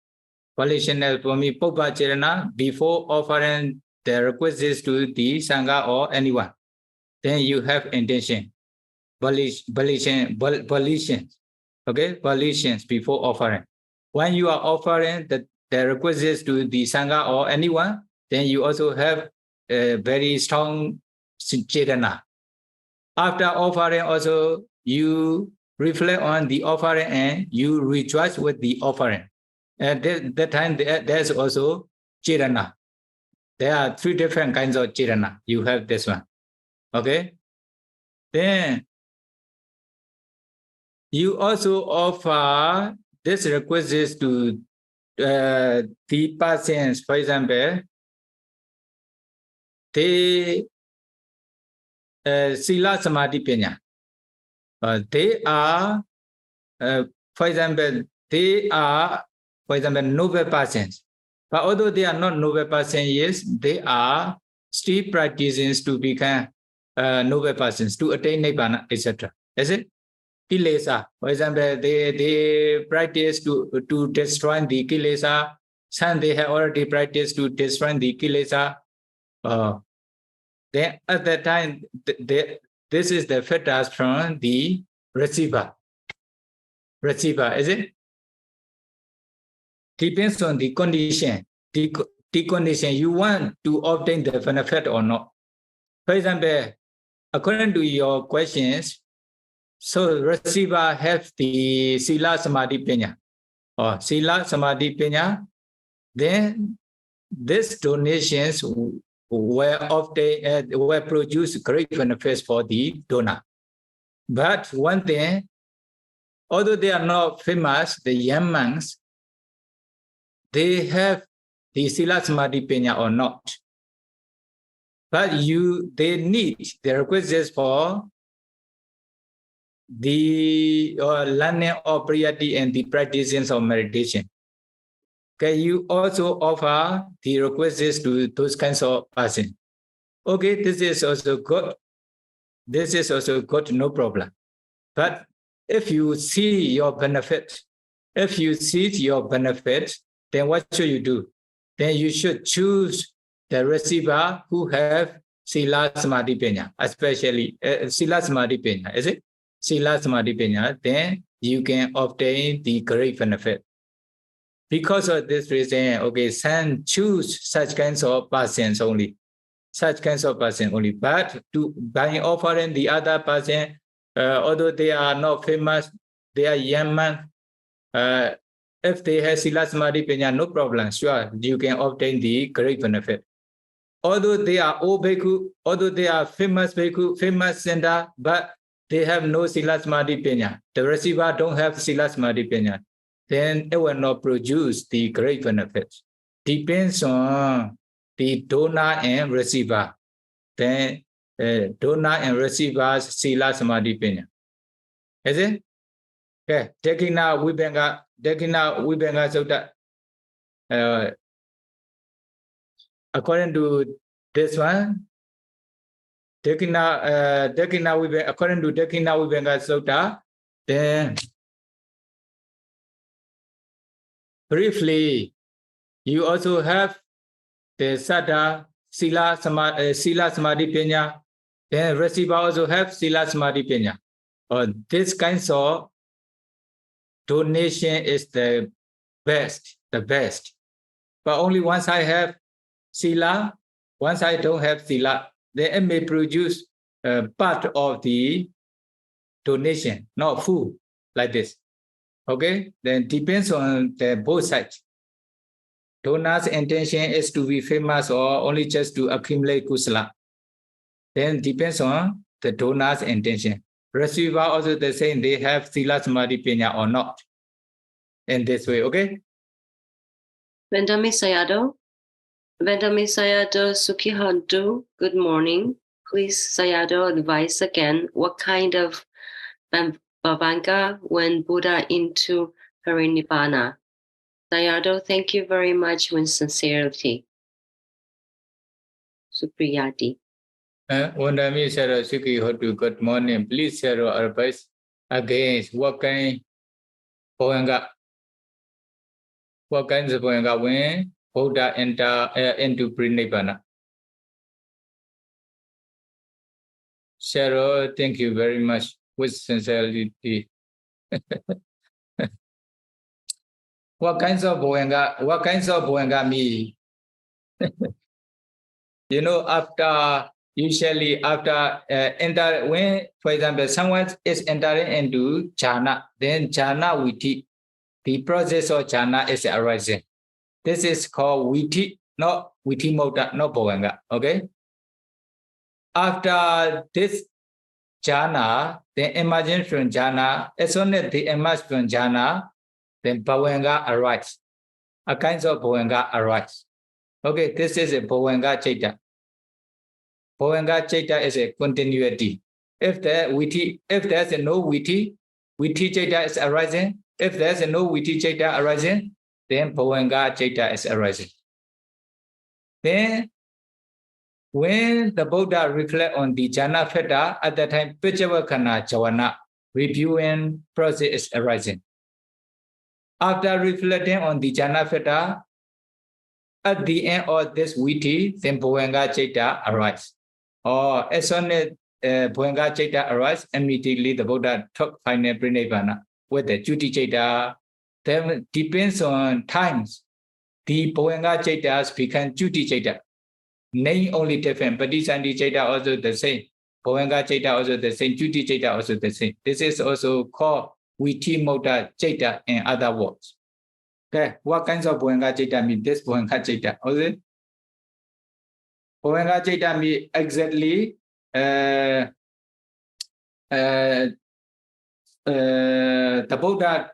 Volitional formation, Pubbā chetana, before offering the requisites to the Sangha or anyone. Then you have intention, volitions. Okay, volitions before offering. When you are offering the requisites to the Sangha or anyone, then you also have a very strong chetana. After offering also, you reflect on the offering and you rejoice with the offering. At that time, there's also chetana. There are 3 different kinds of chetana. You have this one. Okay? Then you also offer this requisites to the persons. For example, they Sila Samadhi Panya. They are, for example, noble persons. But although they are not noble persons, yes, they are still practicing to become noble persons, to attain Nibbana, etc. Is it? Kilesa, for example, they practice to destroy the kilesa. Some they have already practiced to destroy the kilesa. then at that time, this is the fetters from the receiver. Receiver, is it? Depends on the condition. The condition you want to obtain the benefit or not. For example, according to your questions, so receiver have the Sila Samadhi Panya or Sila Samadhi Panya, then these donations were produced great benefits for the donor. But one thing, although they are not famous, the young monks, they have the Sila Samadhi Panya or not. But they need the requisites for the learning of prayati and the practices of meditation. Okay, you also offer the requisites to those kinds of persons. Okay, this is also good. This is also good, no problem. But if you see your benefit, then what should you do? Then you should choose the receiver who have Sila Samadhi Panya, especially Sila Samadhi Panya, is it? Sila Samadhi Panya, then you can obtain the great benefit. Because of this reason, okay, some choose such kinds of persons only. Such kinds of persons only. But by offering the other person, although they are not famous, they are young man, if they have Sila Samadhi Panya, no problem. Sure, you can obtain the great benefit. Although they are old bhikkhu, although they are famous bhikkhu, famous center, but they have no Sila Samadhi Panya. The receiver don't have Sila Samadhi Panya. Then it will not produce the great benefits. Depends on the donor and receiver. Then donor and receiver's Sila Samadhi Panya. Is it? Okay. Dekina Vibhanga Sutta. According to this one, according to Dekina Vibhanga Sutta, then briefly, you also have the Saddha Sila Samadhi Panya, then receiver also have Sila Samadhi Panya. This kinds of donation is the best. But only once I have Sila, once I don't have Sila, then it may produce part of the donation, not full, like this. Okay, then depends on the both sides. Donor's intention is to be famous or only just to accumulate kusala. Then depends on the donor's intention. Receiver also the same, they have Sila Samadhi Panya or not. In this way, okay? Venerable Sayadaw Sukhihantu, good morning. Please, Sayadaw, advise again what kind of Bhavanga when Buddha into Parinibbāna. Sayadaw, thank you very much with sincerity. Supriyati. Venerable Sayadaw Sukhihantu, good morning. Please share your advice against what kinds of Bhavanga when Buddha enter into Parinibbāna. Cheryl, thank you very much with sincerity. What kinds of Bhavanga mean? You know, usually after when, for example, someone is entering into jhana, then jhana viti, the process of jhana is arising. This is called viti, not viti mota, not Bhavanga. Okay. After this jhana, then emergence from jhana, as soon as they emerge from jhana, then Bhavanga arises. A kind of Bhavanga arises. Okay, this is a Bhavanga Chaita. Bhavanga Chaita is a continuity. If there's no viti Chaita is arising. If there's no viti Chaita arising, then Bhavanga Chaita is arising. Then, when the Buddha reflect on the jhana feta, at that time, Pichavakana Javana, reviewing process is arising. After reflecting on the jhana feta, at the end of this viti, then Bhavanga Chaita arises. or as soon as Bhavanga Chaita arise, immediately the Buddha took final Parinibbāna with the Juti Chaita. Then depends on times. The Bhavanga Chaitas become Juti Chaita. Name only different, Patisandhi Chaita also the same. Bhavanga Chaita also the same, Juti Chaita also the same. This is also called Vitimota Chaita in other words. Okay, what kinds of Bhavanga Chaita mean? This Bhavanga Chaita. Also, Bhavanga Chaita mean exactly the Buddha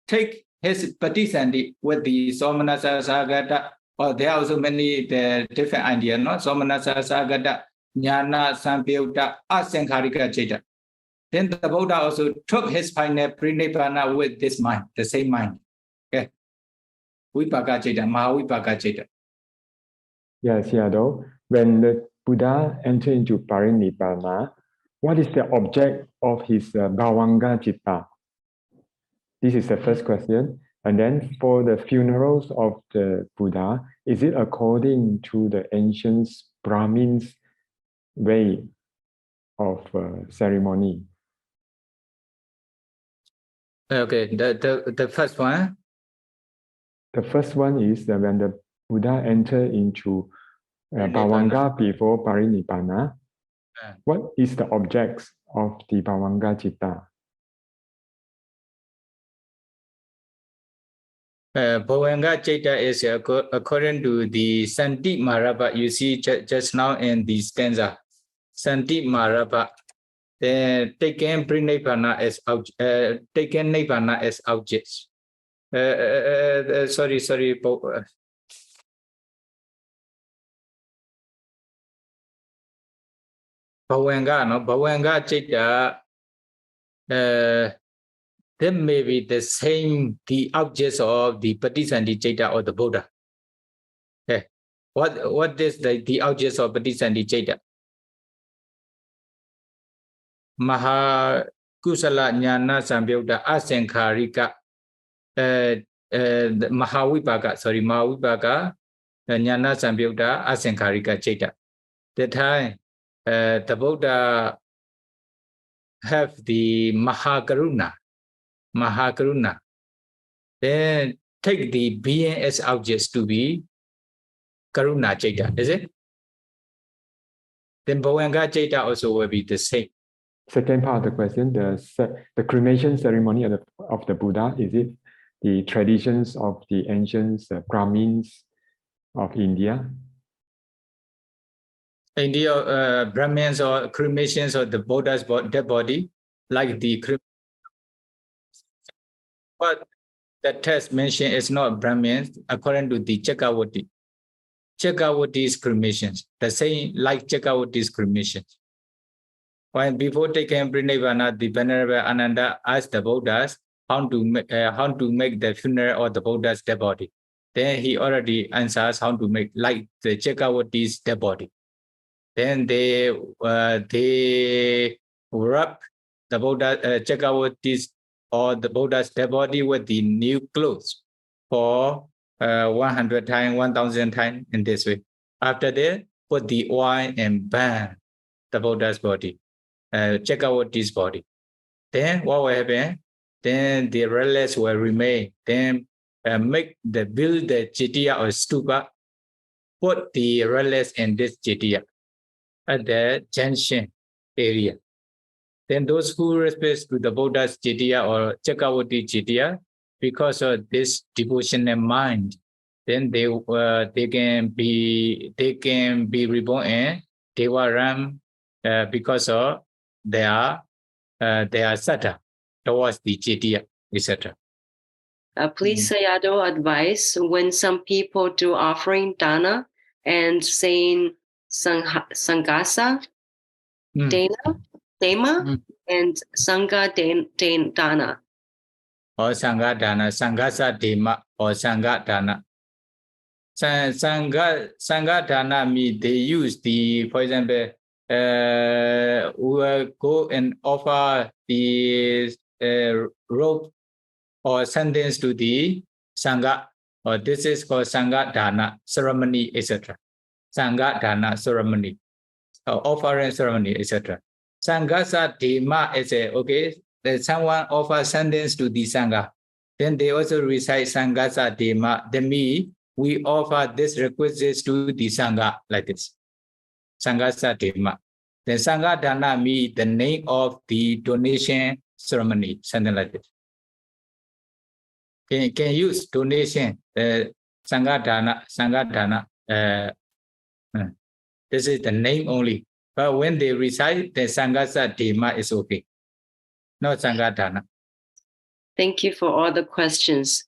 take his Patisandhi with the Somanasa Sagata, or there are also many different ideas, no? Somanasa Sagata, Jnana Sampyuta, Asankharika Chaita. Then the Buddha also took his final Parinibbāna with this mind, the same mind. Okay. Vipaka Chaita, Mahāvipaka Chaita. Yes, Yado. When the Buddha entered into Parinibbāna, what is the object of his Bhavanga Citta? This is the first question. And then for the funerals of the Buddha, is it according to the ancient Brahmins' way of ceremony? Okay, the first one. The first one is that when the Buddha entered into Bhavanga before Parinibbāna, what is the objects of the Bhavanga Citta? Bhavanga Chaita is according to the Santi Mahāparinibbāna, you see just now in the stanza. Santi Mahāparinibbāna, then taken Parinibbāna as taken Nibbāna as objects. Sorry. Bhavanga, no? Bhavanga Chaita, that may be the same, the objects of the Patisandhi Chaita or the Buddha. Okay. What is the objects of Patisandhi Chaita? Maha Kusala Jnana Sampyuta Asankharika Mahāvipaka Jnana Sampyuta Asankharika Chaita. That time the Buddha have the Mahakaruna, then take the being as objects to be Karuna Chaita, is it? Then Bhavanga Chaita also will be the same. Second part of the question, the cremation ceremony of the Buddha, is it the traditions of the ancient Brahmins of India? India, Brahmins or cremations of the Buddha's dead body, like the but the text mentioned is not Brahmins according to the Chakravarti. Chakravarti's cremations, the same like Chakravarti's cremations. When before taking Parinibbāna, the Venerable Ananda asked the Buddhas how to make the funeral of the Buddha's dead body. Then he already answers how to make like the Chakravarti's dead body. Then they wrap the Buddha Chakravarti's or the Buddha's dead body with the new clothes for 100 times, 1,000 times in this way. After that, put the oil and burn the Buddha's body, Chakravarti's body. Then what will happen? Then the relics will remain. Then build the jitiya or stupa, put the relics in this jitiya at the junction area. Then those who respect to the Buddha's jitiya or Chakravarti jitiya, because of this devotional mind, then they can be reborn in Devaram because of their sattva towards the jitiya, etc. Please, Sayadaw, advise when some people do offering dana and saying Sangasa, Dema, and Sangha Dana. Or Sangha Dana, Sangasa Dema, or Sangha Dana. Sangha Dana means they use the, for example, will go and offer the rope or sentence to the Sangha, or this is called Sangha Dana ceremony, etc. Sangha Dana ceremony. offering ceremony, etc. Sangasa Dema is a, okay, that someone offers sentence to the Sangha. Then they also recite Sangasa Dema. Then we offer this requisites to the Sangha like this. Sangasa Dema. Then Sangha Dana means the name of the donation ceremony, something like this. Can use donation, Sangha Dana. This is the name only. But when they recite the Sangasa Dema is okay. Not Sangha Dana. Thank you for all the questions.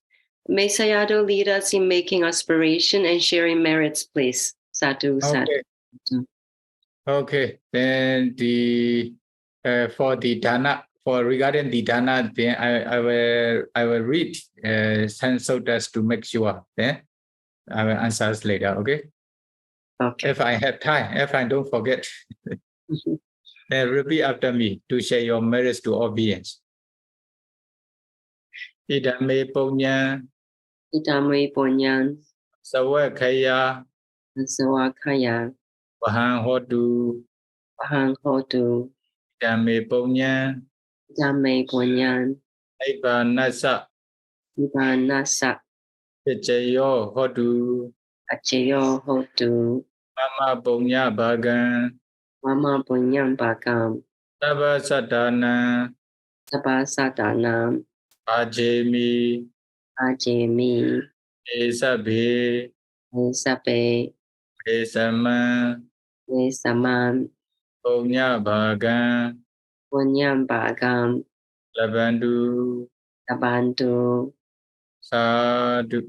May Sayadaw lead us in making aspiration and sharing merits, please. Sadhu, sadhu. Okay. Then the for the Dana, regarding the Dana, then I will read some suttas to make sure. Then I will answer later. Okay. Okay. If I have time, if I don't forget, then repeat after me to share your merits to all beings. Idame Punya Idame Punyan Sawakaya Sawakaya Vahang Hotu Idame Punya Idame Punyan Ibanasa Pichayo Hotu Achayo Hotu Mama Punya Bagan Mama Punyan Bagam Taba Sadana Sadanam Ajemi Esabe Esabe Esama Esaman Punya Bagan Punyan Bagam Labandu Tabantu Sadhu